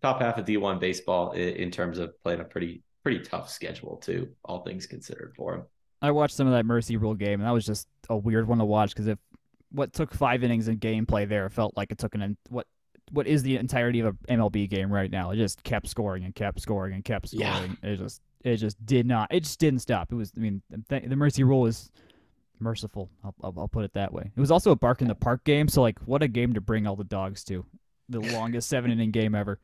D1 baseball in terms of playing a pretty tough schedule too, all things considered for him. I watched some of that Mercy Rule game, and that was just a weird one to watch because what took 5 innings in gameplay there felt like it took what is the entirety of an MLB game right now. It just kept scoring and kept scoring and kept scoring. Yeah. It just didn't stop. It was, I mean, the Mercy Rule is merciful. I'll put it that way. It was also a bark in the park game, so what a game to bring all the dogs to. The longest 7-inning game ever.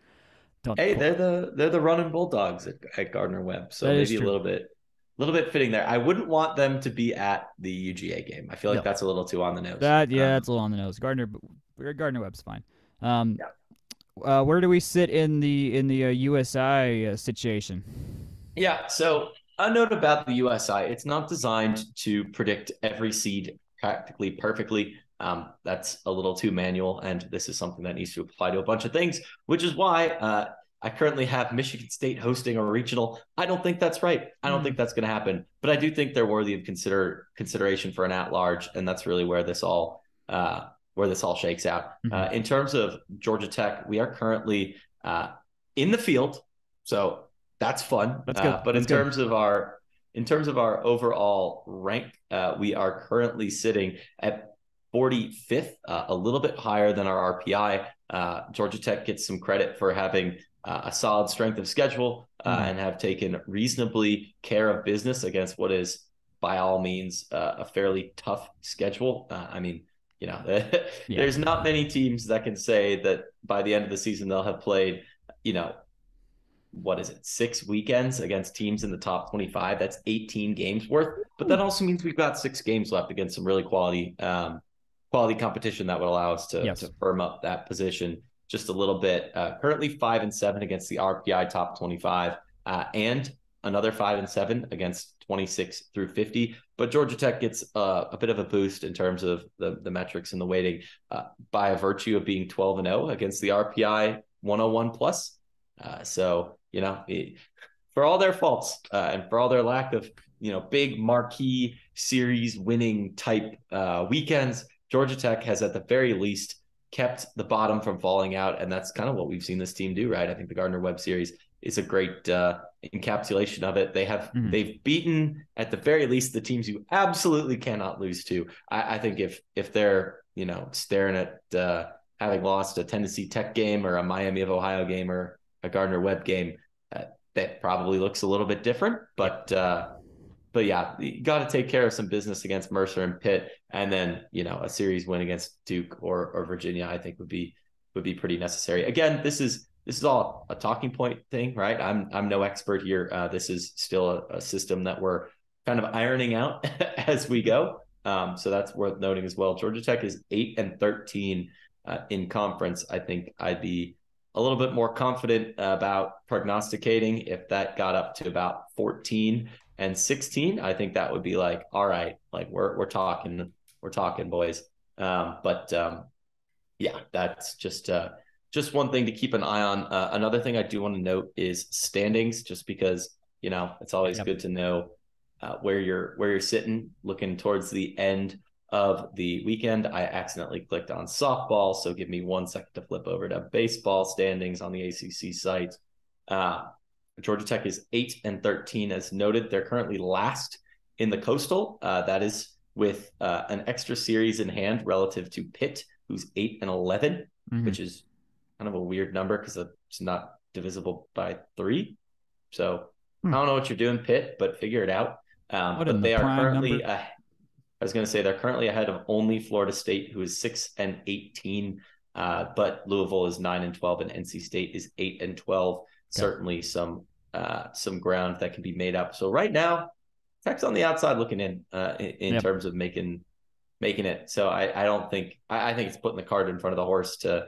Hey, they're the running Bulldogs at Gardner-Webb, so maybe a little bit fitting there. I wouldn't want them to be at the UGA game. I feel like that's a little too on the nose. It's a little on the nose. Gardner-Webb's fine. Where do we sit in the USI situation? Yeah, so a note about the USI: it's not designed to predict every seed practically perfectly. That's a little too manual, and this is something that needs to apply to a bunch of things, which is why I currently have Michigan State hosting a regional. I don't think that's right. I don't think that's going to happen, but I do think they're worthy of consideration for an at-large, and that's really where this all shakes out. In terms of Georgia Tech, we are currently in the field, so that's fun. That's good. But in terms of our overall rank, we are currently sitting at 45th, a little bit higher than our RPI. Georgia Tech gets some credit for having a solid strength of schedule and have taken reasonably care of business against what is, by all means, a fairly tough schedule. I mean, there's not many teams that can say that by the end of the season they'll have played, 6 weekends against teams in the top 25. That's 18 games worth. But that also means we've got 6 games left against some really quality competition that would allow us to firm up that position just a little bit. Currently 5-7 against the RPI top 25, and another 5-7 against 26 through 50. But Georgia Tech gets a bit of a boost in terms of the metrics and the weighting by virtue of being 12-0 against the RPI 101 plus. So, for all their faults and for all their lack of, big marquee series winning type weekends, Georgia Tech has at the very least kept the bottom from falling out. And that's kind of what we've seen this team do, right? I think the Gardner-Webb series is a great encapsulation of it. They've beaten at the very least the teams you absolutely cannot lose to. I think if they're, staring at having lost a Tennessee Tech game or a Miami of Ohio game or a Gardner-Webb game, that probably looks a little bit different, but yeah, you got to take care of some business against Mercer and Pitt, and then a series win against Duke or Virginia, I think would be pretty necessary. Again, this is all a talking point thing, right? I'm no expert here. This is still a system that we're kind of ironing out as we go. So that's worth noting as well. Georgia Tech is 8-13 in conference. I think I'd be a little bit more confident about prognosticating if that got up to about 14-16. I think that would be like, all right, like we're talking, boys. Yeah, that's just one thing to keep an eye on. Another thing I do want to note is standings, just because it's always good to know where you're sitting, looking towards the end of the weekend. I accidentally clicked on softball, so give me 1 second to flip over to baseball standings on the ACC site. Georgia Tech is 8-13, as noted. They're currently last in the Coastal. That is with an extra series in hand relative to Pitt, who's 8-11, which is kind of a weird number because it's not divisible by 3. So I don't know what you're doing, Pitt, but figure it out. But they are currently I was going to say they're currently ahead of only Florida State, who is 6-18, but Louisville is 9-12, and NC State is 8-12. Okay. Certainly some ground that can be made up. So right now, Tech's on the outside looking in terms of making it. So I don't think I think it's putting the cart in front of the horse to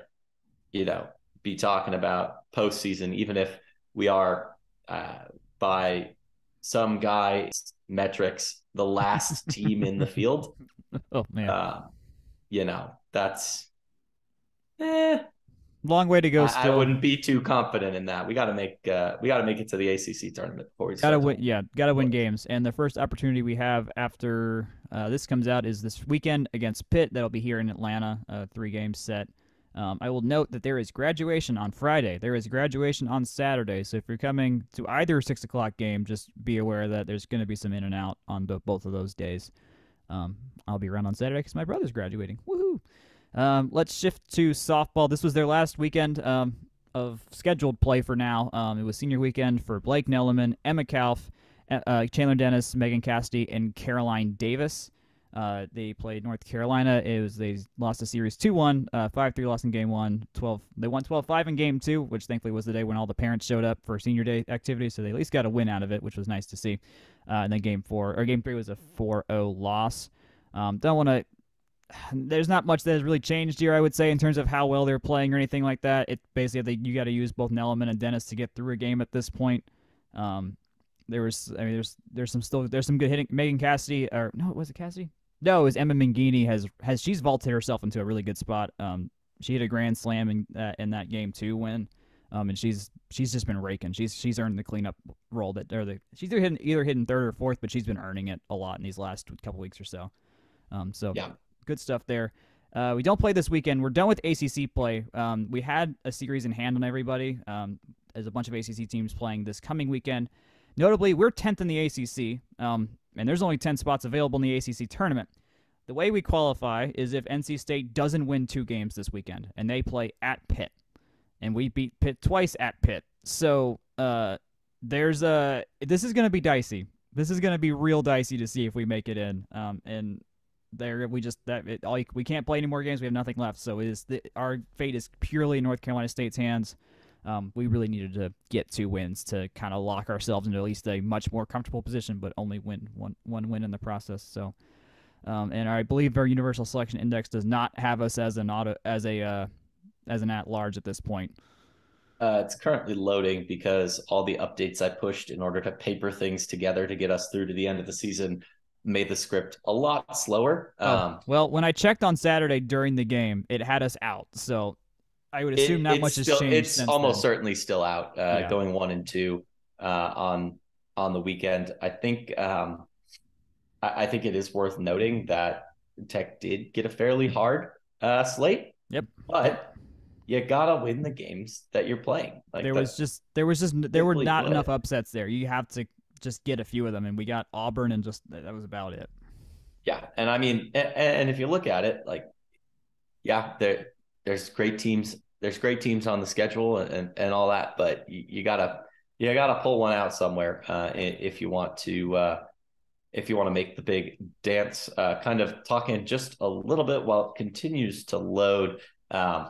be talking about postseason, even if we are by some guy's metrics the last team in the field. Oh man, that's long way to go. I wouldn't be too confident in that. We got to make it to the ACC tournament before we start. Gotta win games. And the first opportunity we have after this comes out is this weekend against Pitt. That'll be here in Atlanta. 3-game set. I will note that there is graduation on Friday. There is graduation on Saturday. So if you're coming to either 6 o'clock game, just be aware that there's going to be some in and out on both of those days. I'll be around on Saturday because my brother's graduating. Woohoo! Let's shift to softball. This was their last weekend of scheduled play for now. It was senior weekend for Blake Nelliman, Emma Kauf, Chandler Dennis, Megan Cassidy, and Caroline Davis. They played North Carolina. They lost the series 2-1, 5-3 loss in game 1, 12. They won 12-5 in game 2, which thankfully was the day when all the parents showed up for senior day activities, so they at least got a win out of it, which was nice to see. And then game 3 was a 4-0 loss. Don't want to. There's not much that has really changed here, I would say, in terms of how well they're playing or anything like that. It basically you got to use both Nelliman and Dennis to get through a game at this point. There's some good hitting. Megan Cassidy, or no, was it Cassidy? No, it was Emma Mangini she's vaulted herself into a really good spot. She hit a grand slam in that game 2 win. And she's just been raking. She's earned the cleanup role she's either hitting third or fourth, but she's been earning it a lot in these last couple weeks or so. Yeah. Good stuff there. We don't play this weekend. We're done with ACC play. We had a series in hand on everybody. There's a bunch of ACC teams playing this coming weekend. Notably, we're 10th in the ACC, and there's only 10 spots available in the ACC tournament. The way we qualify is if NC State doesn't win 2 games this weekend, and they play at Pitt. And we beat Pitt twice at Pitt. So this is going to be dicey. This is going to be real dicey to see if we make it in. And we can't play any more games. We have nothing left. So our fate is purely in North Carolina State's hands. We really needed to get 2 wins to kind of lock ourselves into at least a much more comfortable position, but only win one win in the process. So, and I believe our Universal Selection Index does not have us as an at-large at this point. It's currently loading because all the updates I pushed in order to paper things together to get us through to the end of the season made the script a lot slower. Well, when I checked on Saturday during the game, it had us out. So I would assume not much has changed. It's almost certainly still out, going 1 and 2 on the weekend. I think it is worth noting that Tech did get a fairly hard slate. Yep. But you gotta win the games that you're playing. There were not enough upsets there. You have to just get a few of them, and we got Auburn, and just that was about it. Yeah, and I mean, and if you look at it, there's great teams. There's great teams on the schedule and all that, but you gotta pull one out somewhere if you want to make the big dance. Kind of talking just a little bit while it continues to load.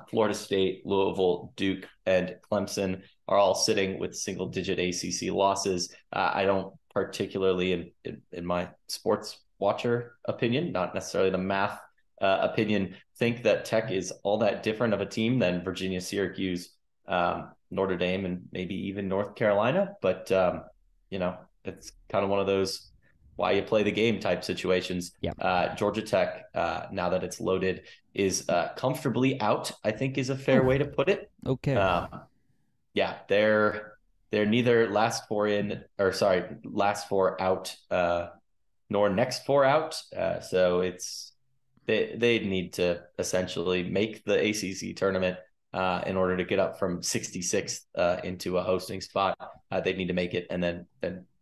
Florida State, Louisville, Duke, and Clemson are all sitting with single-digit ACC losses. I don't particularly, in my sports watcher opinion, not necessarily the math opinion, think that Tech is all that different of a team than Virginia, Syracuse, Notre Dame, and maybe even North Carolina. But, it's kind of one of those why you play the game type situations. Yeah. Georgia Tech, now that it's loaded, is comfortably out, I think is a fair way to put it. Okay. They're neither last 4 out, nor next 4 out. So they need to essentially make the ACC tournament in order to get up from 66th into a hosting spot. They need to make it and then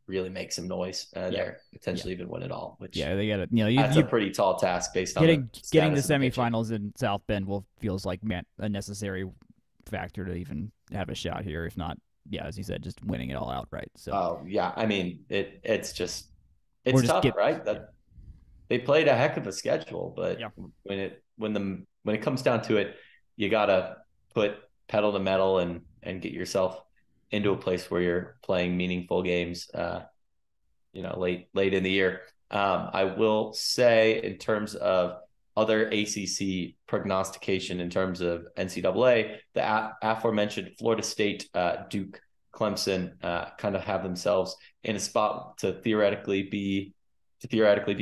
really make some noise there, potentially even win it all. Which they got to. That's a pretty tall task based on getting the semifinals in South Bend feels like a necessary factor to even have a shot here. If not, as you said, just winning it all outright. So I mean it's tough, right? They played a heck of a schedule, but when it comes down to it, you gotta put pedal to metal and get yourself into a place where you're playing meaningful games, late in the year. I will say, in terms of other ACC prognostication, in terms of NCAA, the aforementioned Florida State, Duke, Clemson kind of have themselves in a spot to theoretically be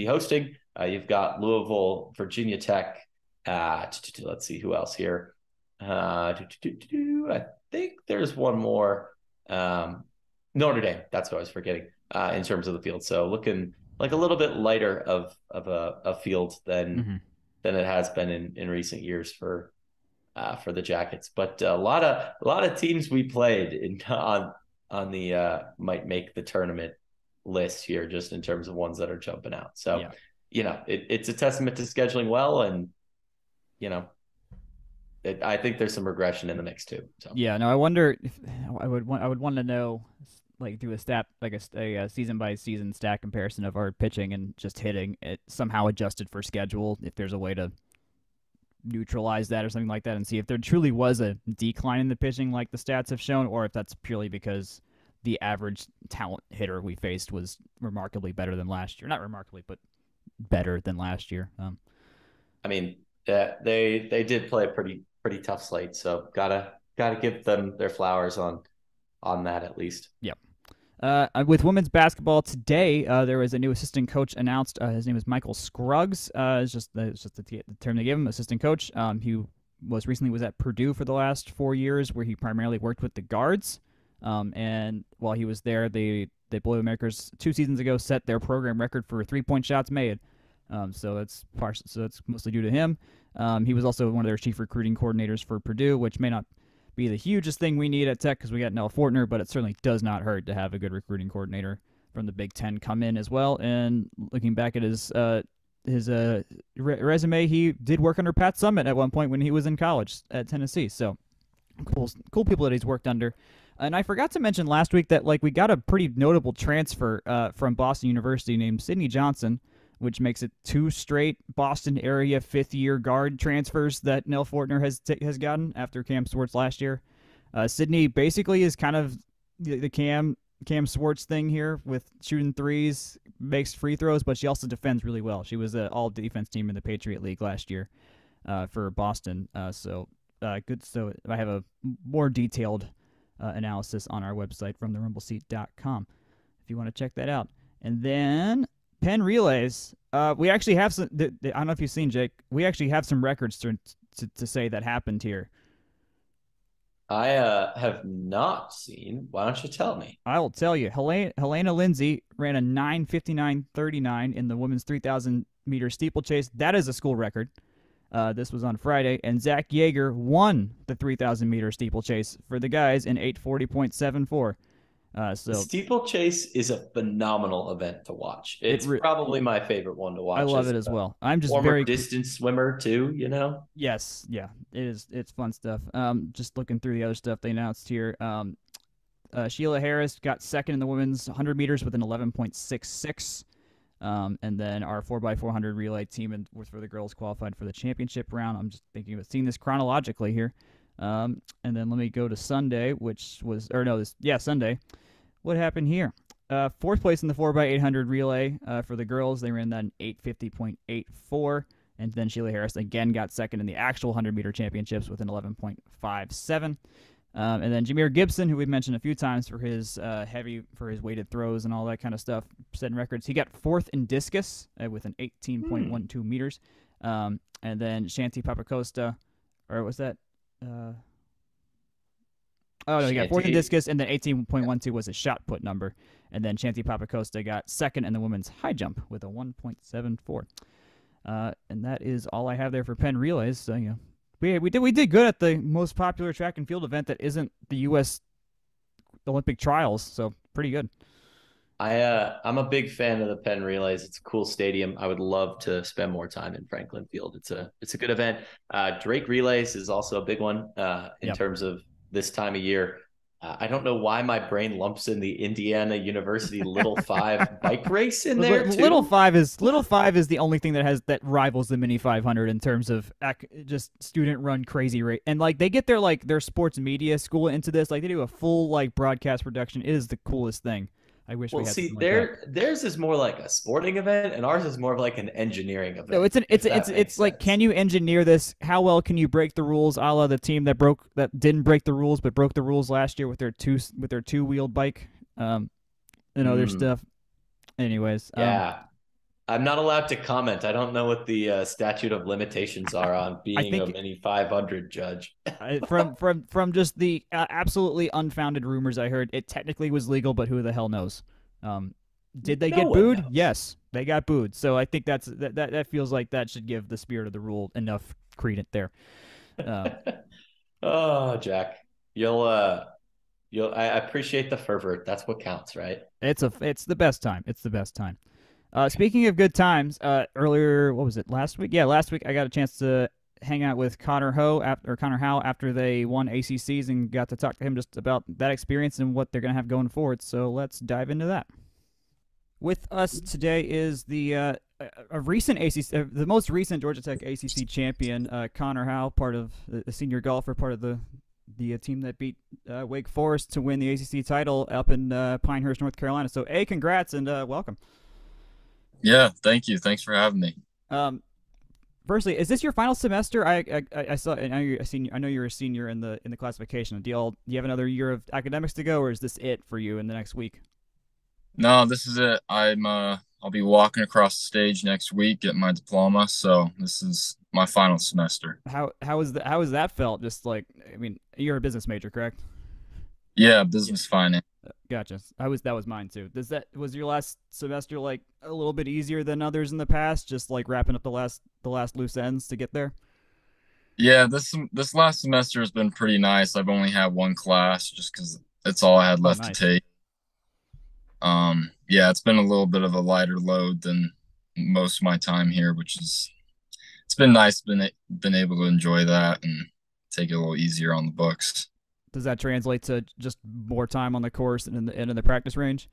hosting. You've got Louisville, Virginia Tech. Let's see who else here. I think there's one more. Notre Dame. That's what I was forgetting in terms of the field. So looking like a little bit lighter of a field than it has been in recent years for the Jackets. But a lot of teams we played on the might make the tournament list here, just in terms of ones that are jumping out. So it's a testament to scheduling well, and I think there's some regression in the mix too. So I wonder if I would want to know like do a stat like a season by season stat comparison of our pitching and just hitting, it somehow adjusted for schedule, if there's a way to neutralize that or something like that, and see if there truly was a decline in the pitching like the stats have shown, or if that's purely because the average talent hitter we faced was remarkably better than last year. Not remarkably, but better than last year. I mean, they did play a pretty tough slate, so gotta give them their flowers on that at least. Yep. With women's basketball today, there was a new assistant coach announced. His name is Michael Scruggs. It's just the term they gave him, assistant coach. He was at Purdue for the last 4 years, where he primarily worked with the guards. And while he was there, the Boilermakers 2 seasons ago set their program record for 3-point shots made. So it's mostly due to him. He was also one of their chief recruiting coordinators for Purdue, which may not be the hugest thing we need at Tech because we got Nell Fortner, but it certainly does not hurt to have a good recruiting coordinator from the Big Ten come in as well. And looking back at his resume, he did work under Pat Summitt at one point when he was in college at Tennessee. So cool people that he's worked under. And I forgot to mention last week that we got a pretty notable transfer from Boston University named Sydney Johnson, which makes it 2 straight Boston area 5th-year guard transfers that Nell Fortner has gotten after Cam Swartz last year. Sydney basically is kind of the Cam Swartz thing here, with shooting threes, makes free throws, but she also defends really well. She was an all-defense team in the Patriot League last year for Boston. So good. So I have a more detailed analysis on our website from therumbleseat.com if you want to check that out. And then Penn Relays, we actually have some. I don't know if you've seen, Jake. We actually have some records to say that happened here. I have not seen. Why don't you tell me? I will tell you. Helena Lindsay ran a 9:59:39 in the women's 3,000-meter steeplechase. That is a school record. This was on Friday, and Zach Yeager won the 3,000-meter steeplechase for the guys in 8:40.74. So steeplechase is a phenomenal event to watch. It's probably my favorite one to watch. I love it as well. I'm just former distance swimmer too, you know? Yes, yeah. It is. It's fun stuff. Just looking through the other stuff they announced here. Sheila Harris got second in the women's 100 meters with an 11.66. And then our 4x400 relay team for the girls qualified for the championship round. I'm just thinking about seeing this chronologically here. And then let me go to Sunday, Sunday. What happened here? 4th place in the 4x800 relay for the girls. They ran that in 8:50.84. And then Sheila Harris again got second in the actual 100-meter championships with an 11.57. And then Jameer Gibson, who we've mentioned a few times for his weighted throws and all that kind of stuff, setting records. He got 4th in discus with an 18.12 meters. And then Shanti Papacosta, or was that? He got 4th in discus, and then 18.12 was his shot put number. And then Shanti Papacosta got 2nd in the women's high jump with a 1.74. And that is all I have there for Penn Relays. So, we did good at the most popular track and field event that isn't the U.S. Olympic trials. So pretty good. I'm a big fan of the Penn Relays. It's a cool stadium. I would love to spend more time in Franklin Field. It's a good event. Drake Relays is also a big one in terms of this time of year. I don't know why my brain lumps in the Indiana University Little 5 bike race in there too. Little 5 is the only thing that rivals the Mini 500 in terms of just student run crazy rate. And they get their sports media school into this. They do a full broadcast production. It is the coolest thing. I wish we had something like that. Theirs is more like a sporting event, and ours is more of like an engineering event. No, it's like, can you engineer this? How well can you break the rules? A la the team that didn't break the rules but broke the rules last year with their two-wheeled bike, and other stuff. Anyways, yeah. I'm not allowed to comment. I don't know what the statute of limitations are on being a Mini 500 judge. from just the absolutely unfounded rumors I heard, it technically was legal, but who the hell knows? Did they get booed? Knows. Yes, they got booed. So I think that feels like that should give the spirit of the rule enough credence there. Oh, Jack, I appreciate the fervor. That's what counts, right? It's the best time. It's the best time. Speaking of good times, earlier, what was it, last week? Yeah, last week I got a chance to hang out with Connor Howe after they won ACCs and got to talk to him just about that experience and what they're going to have going forward. So let's dive into that. With us today is the a recent ACC, the most recent Georgia Tech ACC champion, Connor Howe, part of the senior golfer, part of the team that beat Wake Forest to win the ACC title up in Pinehurst, North Carolina. So, congrats and welcome. Yeah, thank you. Thanks for having me. Firstly, is this your final semester? I saw. I know you're a senior. I know you're a senior in the classification. Do you have another year of academics to go, or is this it for you in the next week? No, this is it. I'll be walking across the stage next week, getting my diploma. So this is my final semester. How has that felt? Just like, I mean, you're a business major, correct? Yeah, business finance. Gotcha. That was mine too. Was your last semester like a little bit easier than others in the past? Just like wrapping up the last loose ends to get there. Yeah, this last semester has been pretty nice. I've only had one class just because it's all I had left to take. Yeah, it's been a little bit of a lighter load than most of my time here, it's been nice been able to enjoy that and take it a little easier on the books. Does that translate to just more time on the course and in the practice range?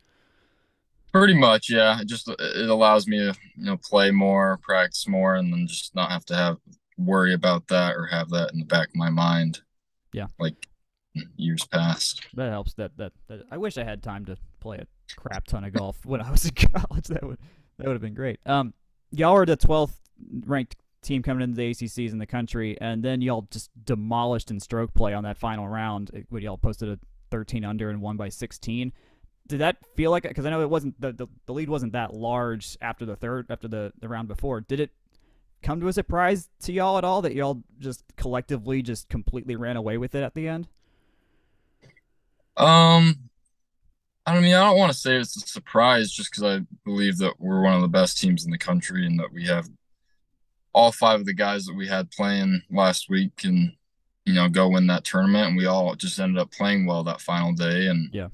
Pretty much, yeah. It allows me to play more, practice more, and then just not have to worry about that or have that in the back of my mind. Yeah, like years past. That helps. That I wish I had time to play a crap ton of golf when I was in college. That would have been great. Y'all were the 12th ranked team coming into the ACCs in the country, and then y'all just demolished in stroke play on that final round. Y'all posted a 13 under and won by 16. Did that feel like it? Because I know it wasn't the lead wasn't that large after the round before. Did it come to a surprise to y'all at all that y'all just collectively just completely ran away with it at the end? I mean, I don't want to say it's a surprise just because I believe that we're one of the best teams in the country and that we have all 5 of the guys that we had playing last week can, go win that tournament. And we all just ended up playing well that final day. And, yeah,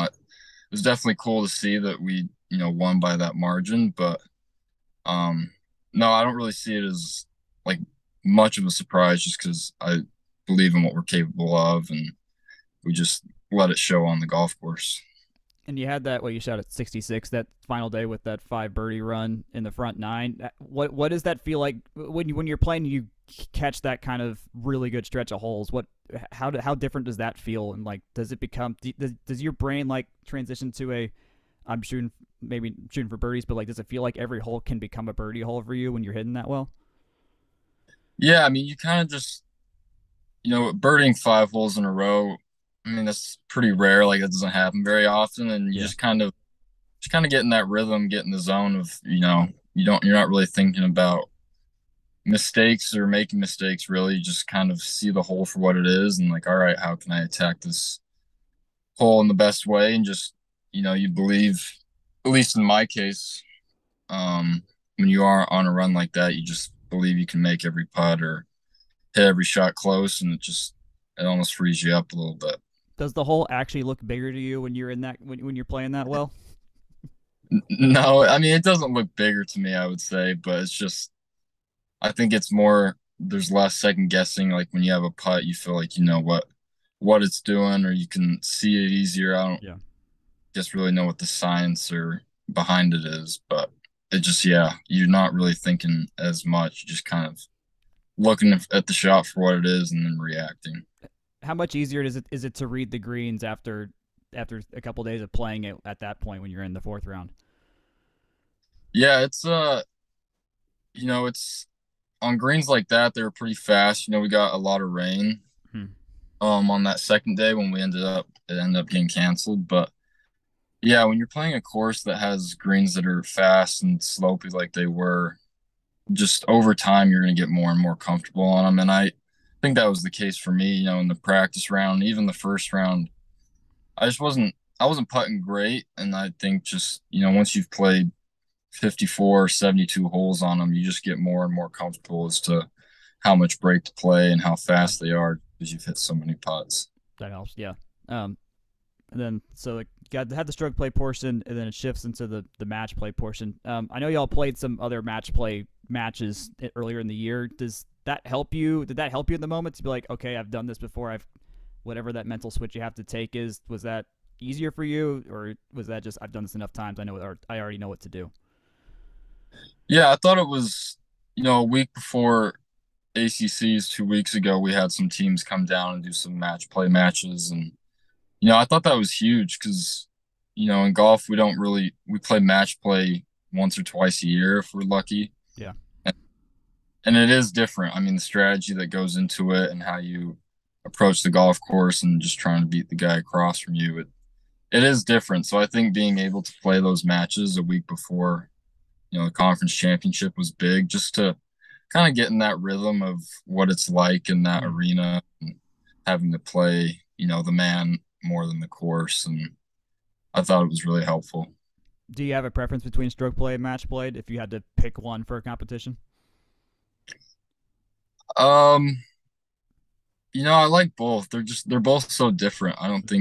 it was definitely cool to see that we, won by that margin. But, no, I don't really see it as like much of a surprise just because I believe in what we're capable of and we just let it show on the golf course. And you had that, you shot at 66 that final day with that 5 birdie run in the front 9. What does that feel like when you're playing? You catch that kind of really good stretch of holes. How different does that feel? And like, does it become? Does your brain like transition to I'm shooting for birdies, but like, does it feel like every hole can become a birdie hole for you when you're hitting that well? Yeah, I mean, you kind of just birding 5 holes in a row. I mean, that's pretty rare. Like, that doesn't happen very often. And you just kind of get in that rhythm, get in the zone of, you're not really thinking about mistakes or making mistakes, really. You just kind of see the hole for what it is and like, all right, how can I attack this hole in the best way? And just, you believe, at least in my case, when you are on a run like that, you just believe you can make every putt or hit every shot close. And it almost frees you up a little bit. Does the hole actually look bigger to you when you're in that when you're playing that well? No, I mean, it doesn't look bigger to me, I would say, but it's just, I think it's more, there's less second guessing. Like when you have a putt, you feel like you know what it's doing, or you can see it easier. I don't just really know what the science or behind it is, but it just, you're not really thinking as much. You're just kind of looking at the shot for what it is and then reacting. How much easier is it to read the greens after a couple of days of playing it at that point when you're in the 4th round? Yeah, it's it's on greens like that, they were pretty fast. We got a lot of rain on that second day when it ended up getting canceled. But yeah, when you're playing a course that has greens that are fast and slopey like they were, just over time you're going to get more and more comfortable on them. And I think that was the case for me, in the practice round, even the first round. I wasn't putting great. And I think just, once you've played 54, 72 holes on them, you just get more and more comfortable as to how much break to play and how fast they are because you've hit so many putts. That helps, yeah. And then, so you had the stroke play portion, and then it shifts into the match play portion. I know y'all played some other match play matches earlier in the year. Does that help you? Did that help you in the moment to be like, okay, I've done this before. Whatever that mental switch you have to take is. Was that easier for you, or was that just I've done this enough times? I already know what to do. Yeah, I thought it was, a week before ACCs 2 weeks ago, we had some teams come down and do some match play matches. And, I thought that was huge because, in golf, we play match play once or twice a year if we're lucky. Yeah. And it is different. I mean, the strategy that goes into it and how you approach the golf course and just trying to beat the guy across from you, it is different. So I think being able to play those matches a week before, the conference championship was big, just to kind of get in that rhythm of what it's like in that arena and having to play, the man more than the course. And I thought it was really helpful. Do you have a preference between stroke play and match play if you had to pick one for a competition? I like both. They're both so different. I don't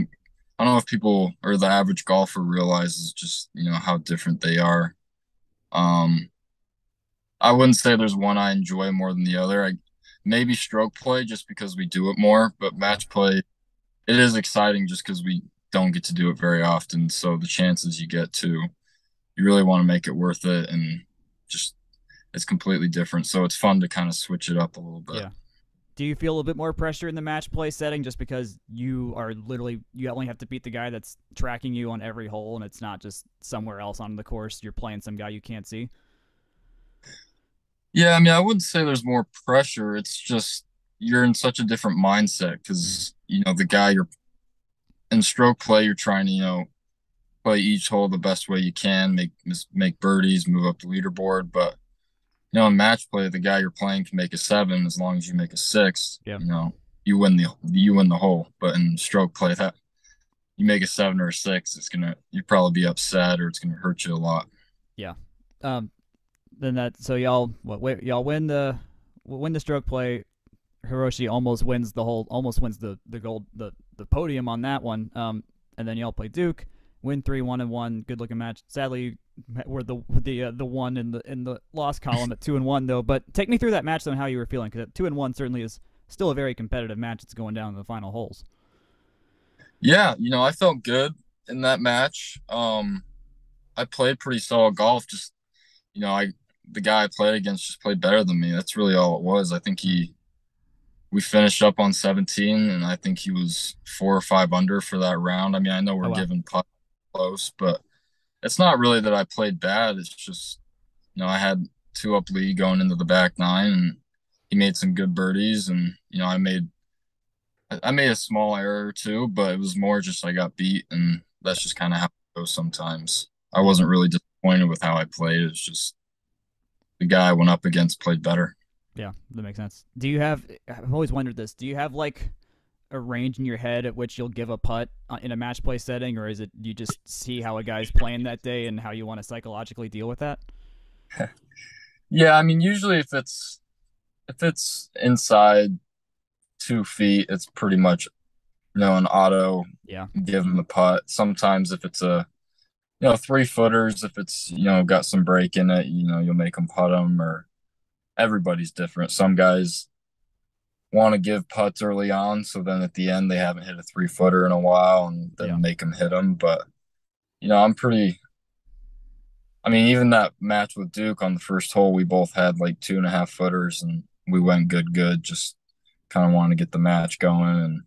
know if people or the average golfer realizes just, how different they are. I wouldn't say there's one I enjoy more than the other. Maybe stroke play just because we do it more, but match play, it is exciting just because we don't get to do it very often. So the chances you get to, you really want to make it worth it, and just it's completely different. So it's fun to kind of switch it up a little bit. Yeah. Do you feel a bit more pressure in the match play setting just because you only have to beat the guy that's tracking you on every hole, and it's not just somewhere else on the course you're playing some guy you can't see? Yeah, I mean, I wouldn't say there's more pressure. It's just you're in such a different mindset because, the guy you're in stroke play, you're trying to, play each hole the best way you can, make birdies, move up the leaderboard. But, in match play, the guy you're playing can make a 7 as long as you make a 6. Yeah. You win the hole. But in stroke play, that you make a 7 or a 6, you'd probably be upset or it's gonna hurt you a lot. Yeah. So y'all win the stroke play. Hiroshi almost wins the gold the podium on that one. And then y'all play Duke, win 3-1-1, good looking match. Sadly, we're the one in the loss column at 2-1 though. But take me through that match though, and how you were feeling, because 2-1 certainly is still a very competitive match. It's going down to the final holes. Yeah, I felt good in that match. I played pretty solid golf. Just the guy I played against just played better than me. That's really all it was. I think we finished up on 17, and I think he was 4 or 5 under for that round. I mean, I know we're giving putt close, but it's not really that I played bad. It's just, I had 2 up lead going into the back 9, and he made some good birdies, and I made a small error or two, but it was more just I got beat, and that's just kind of how it goes sometimes. I wasn't really disappointed with how I played. It's just the guy I went up against played better. Yeah, that makes sense. I've always wondered this. Do you have like a range in your head at which you'll give a putt in a match play setting, or is it you just see how a guy's playing that day and how you want to psychologically deal with that? Yeah, I mean, usually if it's inside 2 feet, it's pretty much an auto. Yeah. Give him the putt. Sometimes if it's a 3-footers, if it's got some break in it, you'll make them putt them. Or everybody's different. Some guys want to give putts early on, so then at the end they haven't hit a 3-footer in a while, and then make them hit them. But even that match with Duke on the first hole, we both had like 2.5-footers, and we went good. Just kind of wanted to get the match going, and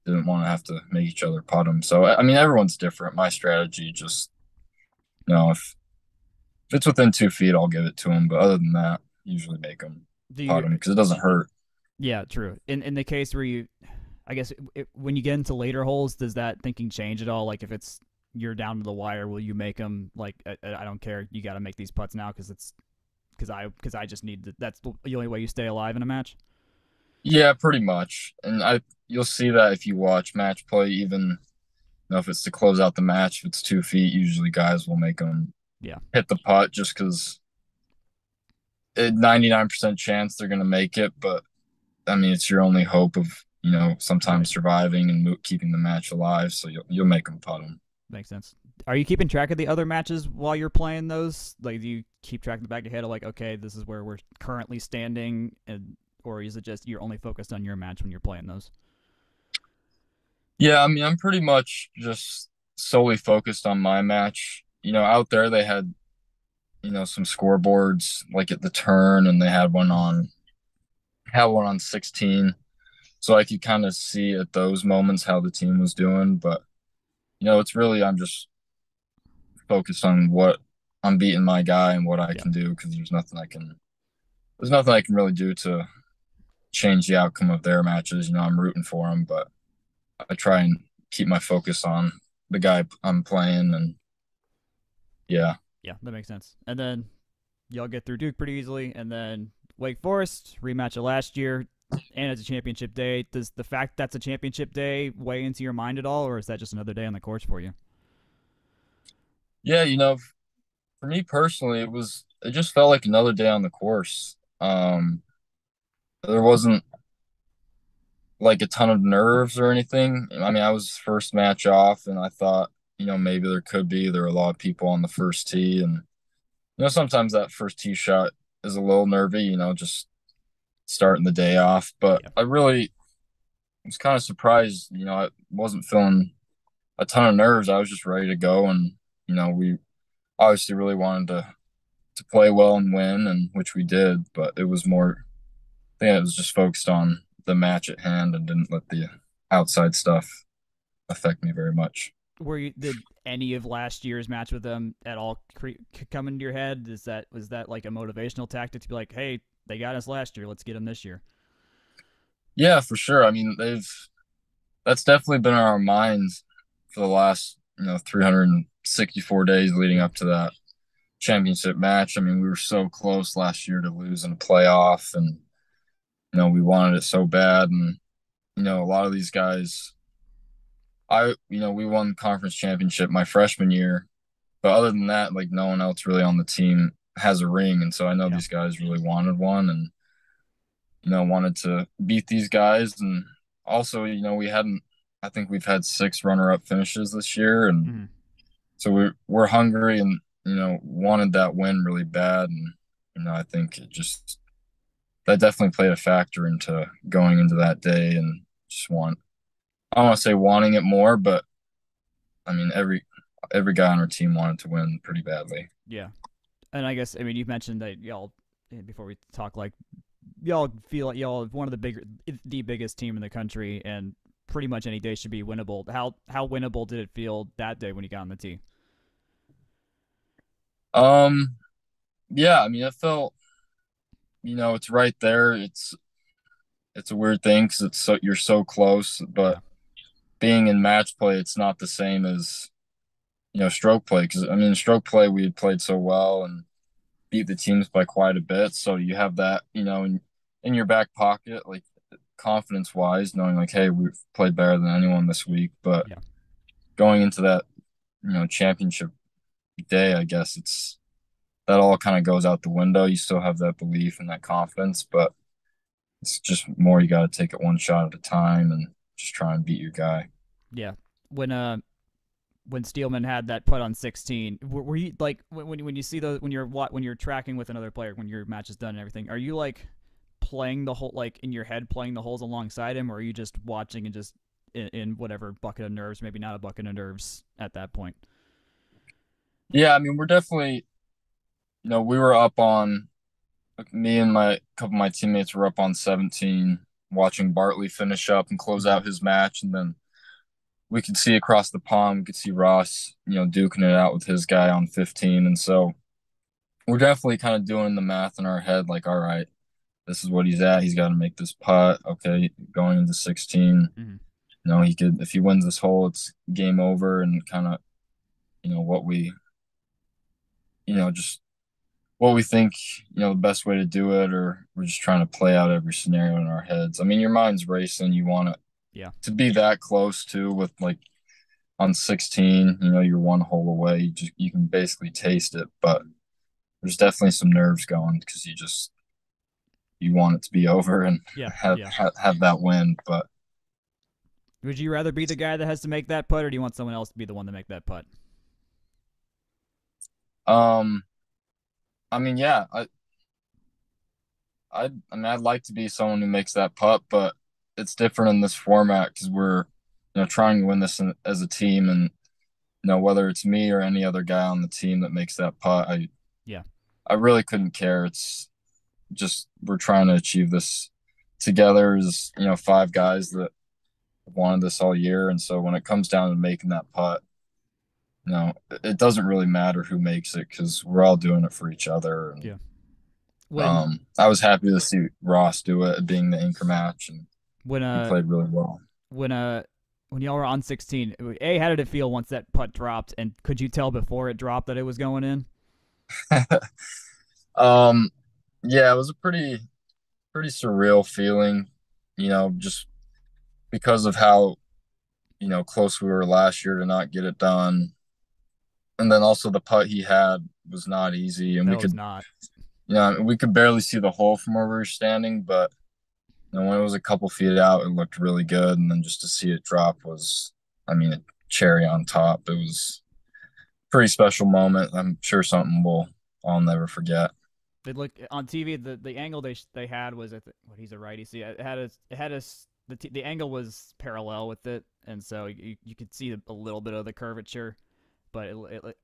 didn't want to have to make each other putt them. So I mean, everyone's different. My strategy just, if it's within 2 feet, I'll give it to them. But other than that, usually make them putt them because it doesn't hurt. Yeah, true. In the case where when you get into later holes, does that thinking change at all? Like if you're down to the wire, will you make them like I don't care, you got to make these putts now because I just need to, that's the only way you stay alive in a match? Yeah, pretty much. And you'll see that if you watch match play, even if it's to close out the match, if it's 2 feet, usually guys will make them hit the putt just because 99% chance they're going to make it. But I mean, it's your only hope of, sometimes surviving and keeping the match alive. So you'll make them putt them. Makes sense. Are you keeping track of the other matches while you're playing those? Like, do you keep track in the back of your head of like, okay, this is where we're currently standing, and or is it just you're only focused on your match when you're playing those? Yeah, I mean, I'm pretty much just solely focused on my match. Out there they had, some scoreboards like at the turn, and they had one on 16. So I could kind of see at those moments how the team was doing. But, it's really, I'm just focused on what I'm beating my guy and what I Yeah. can do, because there's nothing I can really do to change the outcome of their matches. I'm rooting for them, but I try and keep my focus on the guy I'm playing. And yeah. Yeah, that makes sense. And then y'all get through Duke pretty easily, and then Wake Forest rematch of last year, and it's a championship day. Does the fact that's a championship day weigh into your mind at all, or is that just another day on the course for you? Yeah, for me personally, it just felt like another day on the course. There wasn't like a ton of nerves or anything. I mean, I was first match off, and I thought, maybe there were a lot of people on the first tee, and sometimes that first tee shot is a little nervy, just starting the day off. But Yeah. I really was kind of surprised, I wasn't feeling a ton of nerves. I was just ready to go, and we obviously really wanted to play well and win, and which we did. But it was more, I think it was just focused on the match at hand and didn't let the outside stuff affect me very much. Did any of last year's match with them at all come into your head? Was that like a motivational tactic to be like, hey, they got us last year, let's get them this year? Yeah, for sure. I mean, that's definitely been on our minds for the last 364 days leading up to that championship match. I mean, we were so close last year to lose in a playoff, and we wanted it so bad. And a lot of these guys, we won the conference championship my freshman year, but other than that, like, no one else really on the team has a ring. And so I know Yeah. these guys really wanted one, and wanted to beat these guys. And also, I think we've had 6 runner-up finishes this year, and Mm-hmm. so we're hungry and wanted that win really bad. And I think that definitely played a factor into going into that day, and I don't want to say wanting it more, but I mean, every guy on our team wanted to win pretty badly. Yeah. And I guess, I mean, you've mentioned that y'all, before we talk, like, y'all feel like y'all have one of the biggest team in the country, and pretty much any day should be winnable. How winnable did it feel that day when you got on the tee? Yeah, I mean, it felt, it's right there. It's a weird thing because you're so close, but Yeah. being in match play, it's not the same as stroke play. Because I mean, stroke play we had played so well and beat the teams by quite a bit, so you have that in your back pocket, like confidence wise, knowing like, hey, we've played better than anyone this week. But Yeah. going into that championship day, I guess that all kind of goes out the window. You still have that belief and that confidence, but it's just more you got to take it one shot at a time and just try and beat your guy. Yeah. When Steelman had that putt on 16, were you like when you see those when you're tracking with another player when your match is done and everything? Are you like playing the whole like in your head playing the holes alongside him, or are you just watching and just in whatever bucket of nerves, maybe not a bucket of nerves at that point? Yeah, I mean, we're definitely, we were up on, me and my couple of my teammates were up on 17, watching Bartley finish up and close out his match, and then we could see across the pond, we could see Ross, duking it out with his guy on 15. And so we're definitely kind of doing the math in our head, like, all right, this is what he's at. He's got to make this putt. Okay, going into 16, Mm-hmm. he could, if he wins this hole, it's game over. And kind of, what we, just what we think, the best way to do it, or we're just trying to play out every scenario in our heads. I mean, your mind's racing. You want to be that close too, with like on 16, you're one hole away. You can basically taste it, but there's definitely some nerves going because you want it to be over and Yeah. have that win. But Would you rather be the guy that has to make that putt, or do you want someone else to be the one to make that putt? Um, I mean, yeah, I mean, I'd like to be someone who makes that putt, but it's different in this format because we're, trying to win this as a team, and whether it's me or any other guy on the team that makes that putt, Yeah. I really couldn't care. It's just we're trying to achieve this together as 5 guys that have wanted this all year, and so when it comes down to making that putt, it doesn't really matter who makes it because we're all doing it for each other. And, Yeah. When I was happy to see Ross do it, being the anchor match, and when he played really well. when y'all were on 16, how did it feel once that putt dropped, and could you tell before it dropped that it was going in? Yeah, it was a pretty surreal feeling, just because of how close we were last year to not get it done, and then also the putt he had was not easy, and No, it's not. we could barely see the hole from where we were standing, but when it was a couple feet out, it looked really good, and then just to see it drop was, I mean, a cherry on top. It was a pretty special moment. I'm sure something I'll never forget. They look on TV. The angle they had was he's a righty. See, the angle was parallel with it, and so you could see a little bit of the curvature, but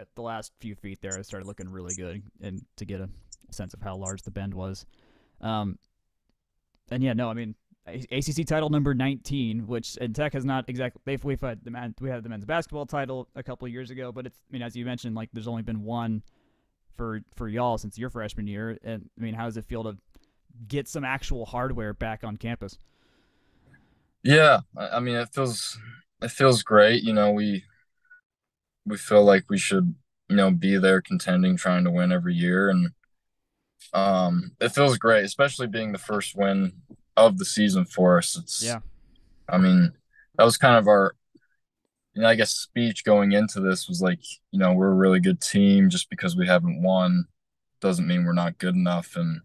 at the last few feet there, it started looking really good, and to get a sense of how large the bend was. And yeah, no, I mean ACC title number 19, which and Tech has not exactly. We had the men's basketball title a couple of years ago, but it's, I mean, as you mentioned, like there's only been one for y'all since your freshman year. And I mean, how does it feel to get some actual hardware back on campus? Yeah, I mean, it feels great. We feel like we should be there contending, trying to win every year, and it feels great, especially being the first win of the season for us. Yeah. I mean, that was kind of our, I guess, speech going into this was like, we're a really good team. Just because we haven't won doesn't mean we're not good enough. And,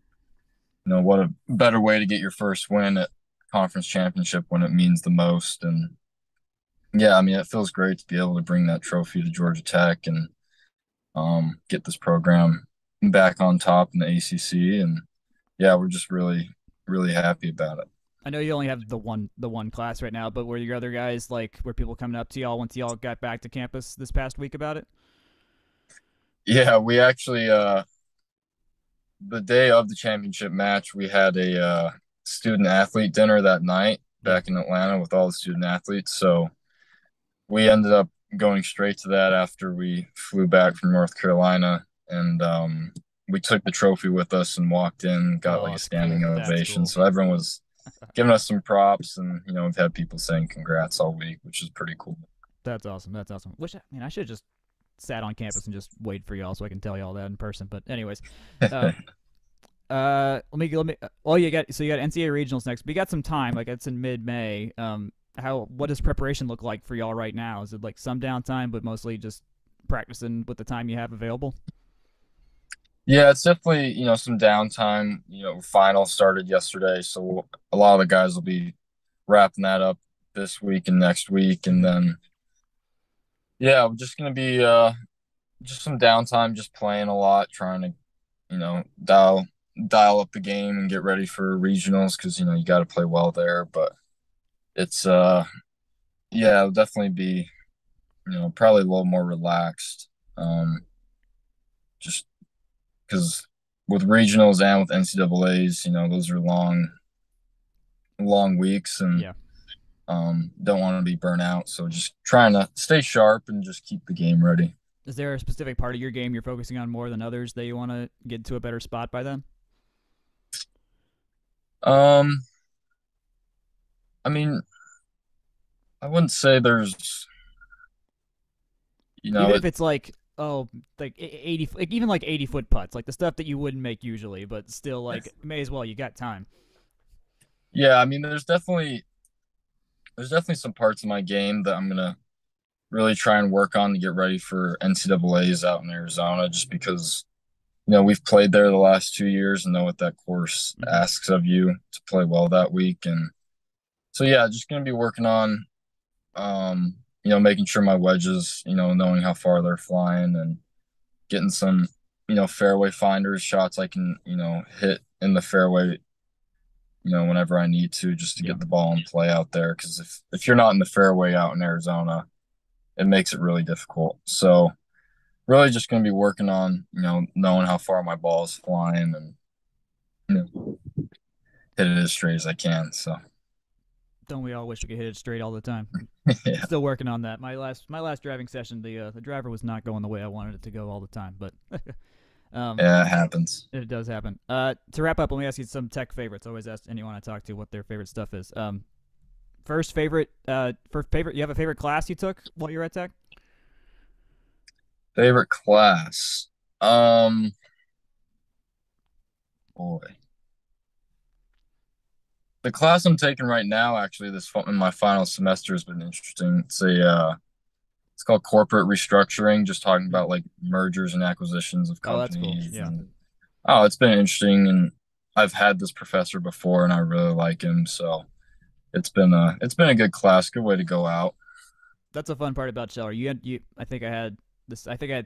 what a better way to get your first win at conference championship when it means the most. And yeah, I mean, it feels great to be able to bring that trophy to Georgia Tech and get this program back on top in the ACC. And yeah, we're just really, really happy about it. I know you only have the one class right now, but were your other guys were people coming up to y'all once y'all got back to campus this past week about it? Yeah, we actually the day of the championship match, we had a student athlete dinner that night back in Atlanta with all the student athletes. So we ended up going straight to that after we flew back from North Carolina, and we took the trophy with us and walked in, got a standing ovation. Cool. So everyone was giving us some props, and we've had people saying congrats all week, which is pretty cool. That's awesome. Which, I mean, I should have just sat on campus and just wait for y'all so I can tell y'all that in person. But anyways, let me. Oh, you got NCAA regionals next. We got some time. Like it's in mid-May. What does preparation look like for y'all right now? Is it like some downtime, but mostly just practicing with the time you have available? Yeah, it's definitely, some downtime. Final started yesterday, so a lot of the guys will be wrapping that up this week and next week. And then, yeah, we're just going to be just some downtime, just playing a lot, trying to, dial up the game and get ready for regionals because, you got to play well there. But it's, yeah, it'll definitely be, probably a little more relaxed. Just because with regionals and with NCAAs, those are long weeks, and don't want to be burnt out. So just trying to stay sharp and just keep the game ready. Is there a specific part of your game you're focusing on more than others that you want to get to a better spot by then? I mean, I wouldn't say there's, even if it's like 80, even 80-foot putts, like the stuff that you wouldn't make usually, but still may as well, you got time. Yeah, I mean, there's definitely some parts of my game that I'm gonna really try and work on to get ready for NCAAs out in Arizona, just because we've played there the last 2 years and know what that course asks of you to play well that week. And so yeah, just gonna be working on making sure my wedges, knowing how far they're flying, and getting some, fairway finders shots I can, hit in the fairway, whenever I need to, just to get the ball in play out there. Because if you're not in the fairway out in Arizona, it makes it really difficult. So really just going to be working on, knowing how far my ball is flying and, hit it as straight as I can. So don't we all wish we could hit it straight all the time? yeah. Still working on that. My last driving session, the driver was not going the way I wanted it to go all the time, but yeah, it happens. It does happen. To wrap up, let me ask you some tech favorites. I always ask anyone I talk to what their favorite stuff is. First favorite, you have a favorite class you took while you were at Tech? Favorite class? Boy. The class I'm taking right now, actually, in my final semester, has been interesting. It's called corporate restructuring, just talking about like mergers and acquisitions of companies. Oh, that's cool. Yeah. It's been interesting, and I've had this professor before, and I really like him. So it's been a good class, good way to go out. That's a fun part about Scheller. I think I had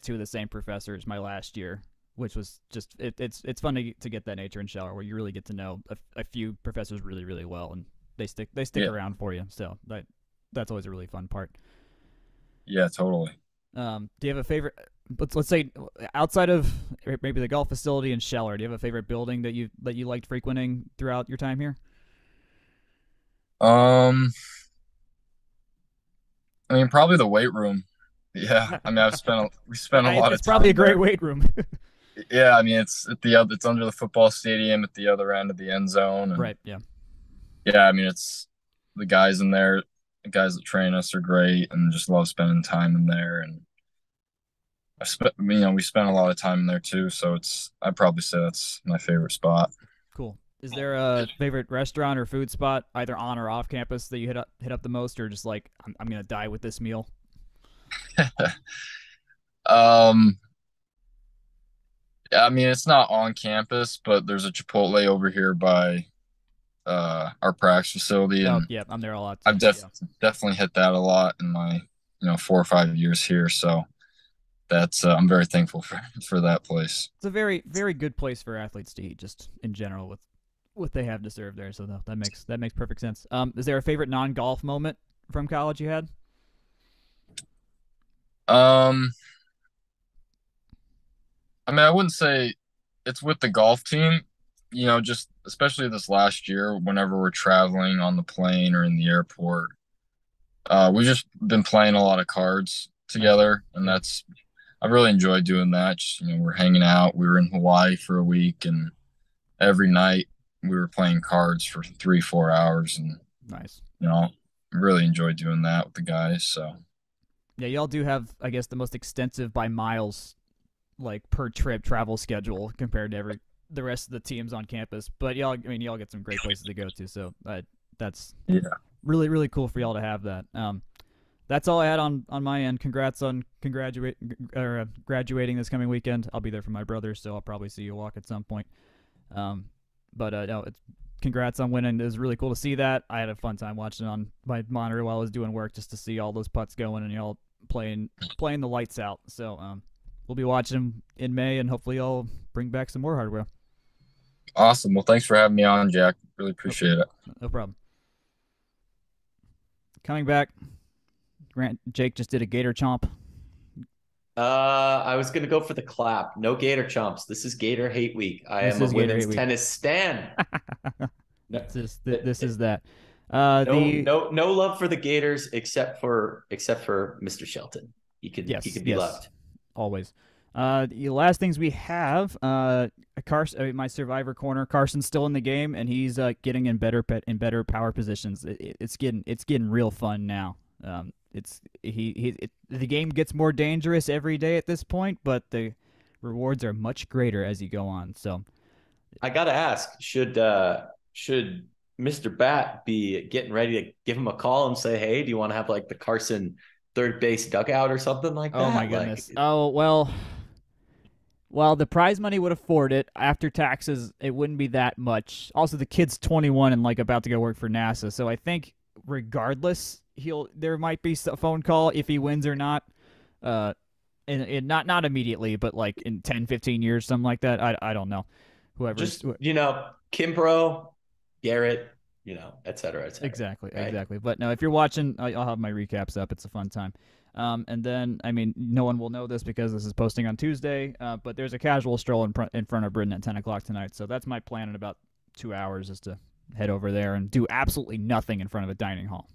two of the same professors my last year, which was just it's fun to get that nature in Scheller where you really get to know a few professors really, really well, and they stick around for you. So that's always a really fun part. Yeah, totally. Do you have a favorite? Let's say outside of maybe the golf facility in Scheller, do you have a favorite building that you liked frequenting throughout your time here? I mean, probably the weight room. Yeah, I mean, we spent a lot of time. It's probably a great weight room. Yeah, I mean, it's it's under the football stadium at the other end of the end zone. And right. Yeah. Yeah, I mean, it's the guys in there. The guys that train us are great, and just love spending time in there. And we spent a lot of time in there too. So I'd probably say that's my favorite spot. Cool. Is there a favorite restaurant or food spot, either on or off campus, that you hit up the most, or just like I'm gonna die with this meal? I mean, it's not on campus, but there's a Chipotle over here by our practice facility. And yeah, I'm there a lot too. I've definitely hit that a lot in my 4 or 5 years here. So that's I'm very thankful for that place. It's a very, very good place for athletes to eat, just in general with what they have to serve there. So that makes perfect sense. Is there a favorite non-golf moment from college you had? I mean, I wouldn't say it's with the golf team, just especially this last year, whenever we're traveling on the plane or in the airport, we've just been playing a lot of cards together, and I really enjoyed doing that. Just, we're hanging out. We were in Hawaii for a week, and every night we were playing cards for 3-4 hours, and nice. Really enjoyed doing that with the guys. So yeah, y'all do have, I guess, the most extensive by miles, like per trip travel schedule compared to the rest of the teams on campus. But y'all get some great places to go to. So that's really, really cool for y'all to have that. That's all I had on my end. Congrats on graduating this coming weekend. I'll be there for my brother, so I'll probably see you walk at some point. It's congrats on winning. It was really cool to see that. I had a fun time watching on my monitor while I was doing work, just to see all those putts going and y'all playing the lights out. So we'll be watching them in May, and hopefully y'all bring back some more hardware. Awesome. Well, thanks for having me on, Jack. Really appreciate it. No problem. Coming back, Jake just did a gator chomp. I was going to go for the clap. No gator chomps. This is Gator Hate Week. I am a women's tennis stan. This is that. No love for the Gators except for Mr. Shelton. He could be loved. Always. The last things we have, Carson, my survivor corner. Carson's still in the game, and he's getting in better power positions. It's getting real fun now. The game gets more dangerous every day at this point, but the rewards are much greater as you go on. So, I gotta ask: should Mr. Bat be getting ready to give him a call and say, "Hey, do you want to have like the Carson third base dugout or something like that?" Oh my goodness! Well, the prize money would afford it. After taxes, it wouldn't be that much. Also, the kid's 21 and like about to go work for NASA, so I think regardless, there might be a phone call if he wins or not. in not immediately, but like in 10, 15 years, something like that. I don't know. Whoever's Just, Kimbrough, Garrett, et cetera, exactly, right? exactly. But no, if you're watching, I'll have my recaps up. It's a fun time. And then, I mean, no one will know this because this is posting on Tuesday, but there's a casual stroll in front of Britain at 10 o'clock tonight. So that's my plan in about 2 hours, is to head over there and do absolutely nothing in front of a dining hall.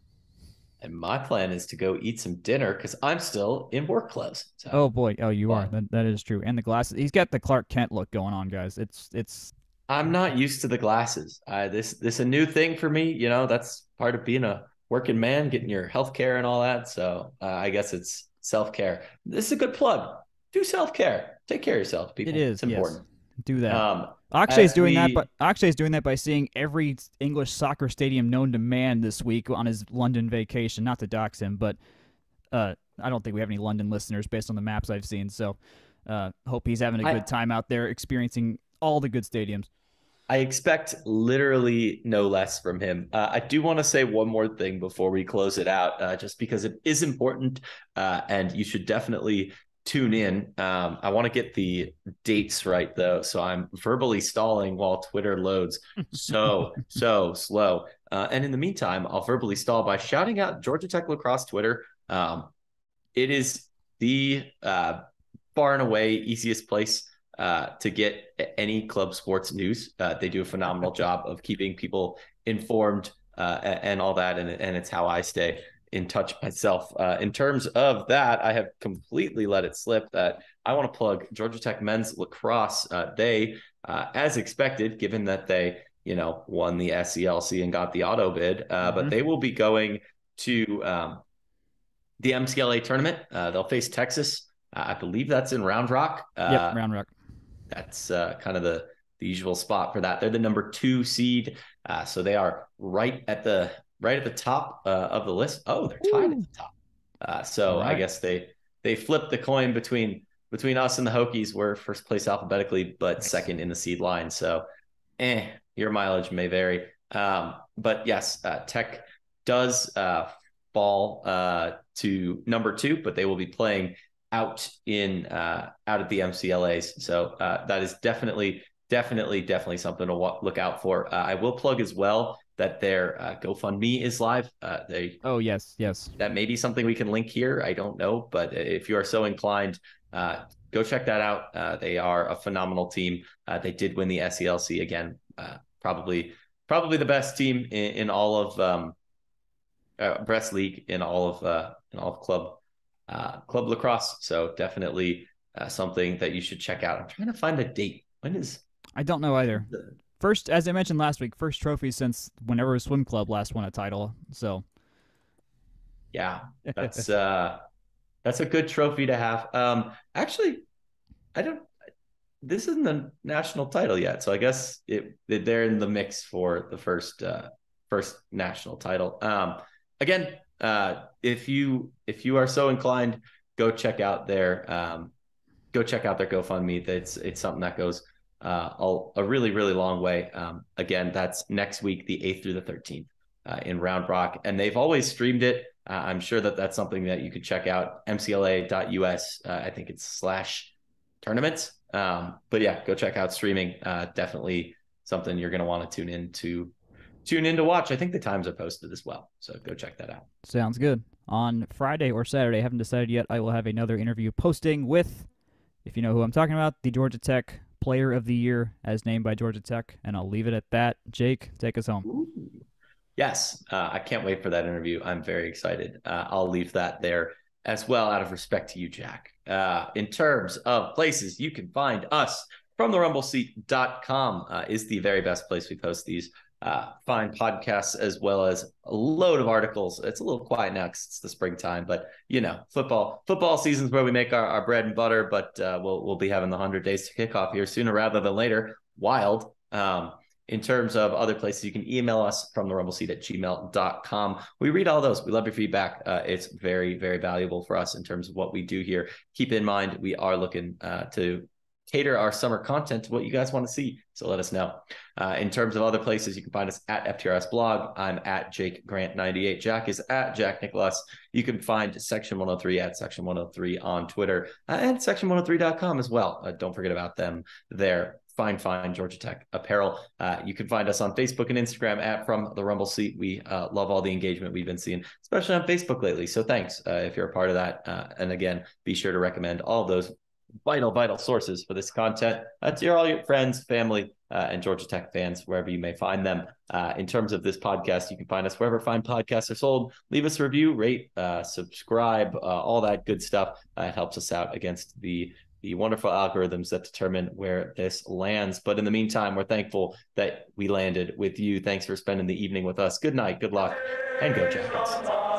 And my plan is to go eat some dinner because I'm still in work clothes. So. Oh boy, you are. That is true. And the glasses. He's got the Clark Kent look going on, guys. It's. I'm not used to the glasses. This a new thing for me. That's part of being a working man, getting your health care and all that. So I guess it's self-care. This is a good plug. Do self-care. Take care of yourself, people. It is. It's important. Yes. Do that. Akshay's doing that, but Akshay's doing that by seeing every English soccer stadium known to man this week on his London vacation. Not to dox him, but I don't think we have any London listeners based on the maps I've seen. So hope he's having a good time out there, experiencing all the good stadiums. I expect literally no less from him. I do want to say one more thing before we close it out, just because it is important, and you should definitely tune in. I want to get the dates right, though, so I'm verbally stalling while Twitter loads so slow. And in the meantime, I'll verbally stall by shouting out Georgia Tech lacrosse Twitter. It is the far and away easiest place to get any club sports news. They do a phenomenal job of keeping people informed and all that, and it's how I stay in touch myself. In terms of that, I have completely let it slip that I want to plug Georgia Tech men's lacrosse. They, as expected, given that they won the SELC and got the auto bid, but they will be going to the MCLA tournament. They'll face Texas. I believe that's in Round Rock. Yep, Round Rock. That's kind of the usual spot for that. They're the number 2 seed, so they are right at the top of the list. Oh, they're tied at the top. So right. I guess they flipped the coin between us and the Hokies. We're first place alphabetically, but second in the seed line. So, your mileage may vary. But yes, Tech does fall to number 2, but they will be playing out at the MCLAs. So that is definitely something to look out for. I will plug as well that their GoFundMe is live. Yes. That may be something we can link here. I don't know, but if you are so inclined, go check that out. They are a phenomenal team. They did win the SELC again. Probably the best team in all of Breast League, in all of club lacrosse. So definitely something that you should check out. I'm trying to find a date. When is? I don't know either. First, as I mentioned last week, first trophy since whenever Swim Club last won a title. So yeah, that's a good trophy to have. Actually, this isn't the national title yet, so I guess they're in the mix for the first national title. Again, if you are so inclined, go check out their GoFundMe. It's something that goes a really, really long way. Again, that's next week, the 8th through the 13th in Round Rock, and they've always streamed it. I'm sure that's something that you could check out. MCLA.us. I think it's /tournaments. But yeah, go check out streaming. Definitely something you're going to want to tune in to watch. I think the times are posted as well, so go check that out. Sounds good. On Friday or Saturday, I haven't decided yet, I will have another interview posting with, if you know who I'm talking about, the Georgia Tech Player of the Year as named by Georgia Tech, and I'll leave it at that. Jake, take us home. Ooh. Yes, I can't wait for that interview. I'm very excited. I'll leave that there as well out of respect to you, Jack. In terms of places you can find us, from therumbleseat.com is the very best place we post these fine podcasts, as well as a load of articles. It's a little quiet now because it's the springtime, but football season's where we make our bread and butter, but we'll be having the 100 days to kick off here sooner rather than later. Wild. In terms of other places, you can email us from therumbleseat@gmail.com. We read all those. We love your feedback. It's very, very valuable for us in terms of what we do here. Keep in mind, we are looking to cater our summer content to what you guys want to see. So let us know. In terms of other places, you can find us at FTRS blog. I'm at Jake Grant 98. Jack is at Jack Nicholas. You can find Section 103 at Section 103 on Twitter and section103.com as well. Don't forget about them there. Fine Georgia Tech apparel. You can find us on Facebook and Instagram at From the Rumble Seat. We love all the engagement we've been seeing, especially on Facebook lately. So thanks if you're a part of that. And again, be sure to recommend all of those vital sources for this content to all your friends, family, and Georgia Tech fans, wherever you may find them. In terms of this podcast, you can find us wherever fine podcasts are sold. Leave us a review, rate, subscribe, all that good stuff. It helps us out against the wonderful algorithms that determine where this lands. But in the meantime, we're thankful that we landed with you. Thanks for spending the evening with us. Good night, good luck, and go Jackets.